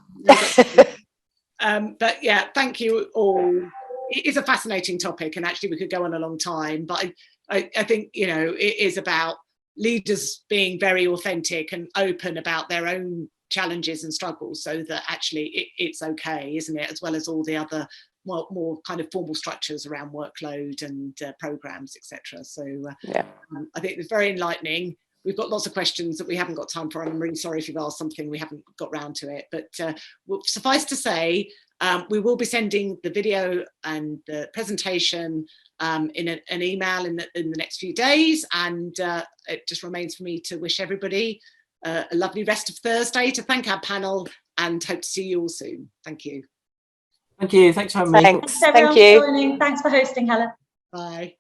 But yeah, thank you all. It is a fascinating topic, and actually we could go on a long time, but I think, it is about leaders being very authentic and open about their own challenges and struggles, so that actually it's okay, isn't it? As well as all the other more kind of formal structures around workload and programs, etc. So I think it's very enlightening. We've got lots of questions that we haven't got time for, and I'm really sorry if you've asked something we haven't got round to it. But suffice to say, we will be sending the video and the presentation in an email in the next few days, and it just remains for me to wish everybody a lovely rest of Thursday, to thank our panel, and hope to see you all soon. Thank you. Thank you. Thanks for having me. Thanks everyone for joining. Thanks for hosting, Helen. Bye.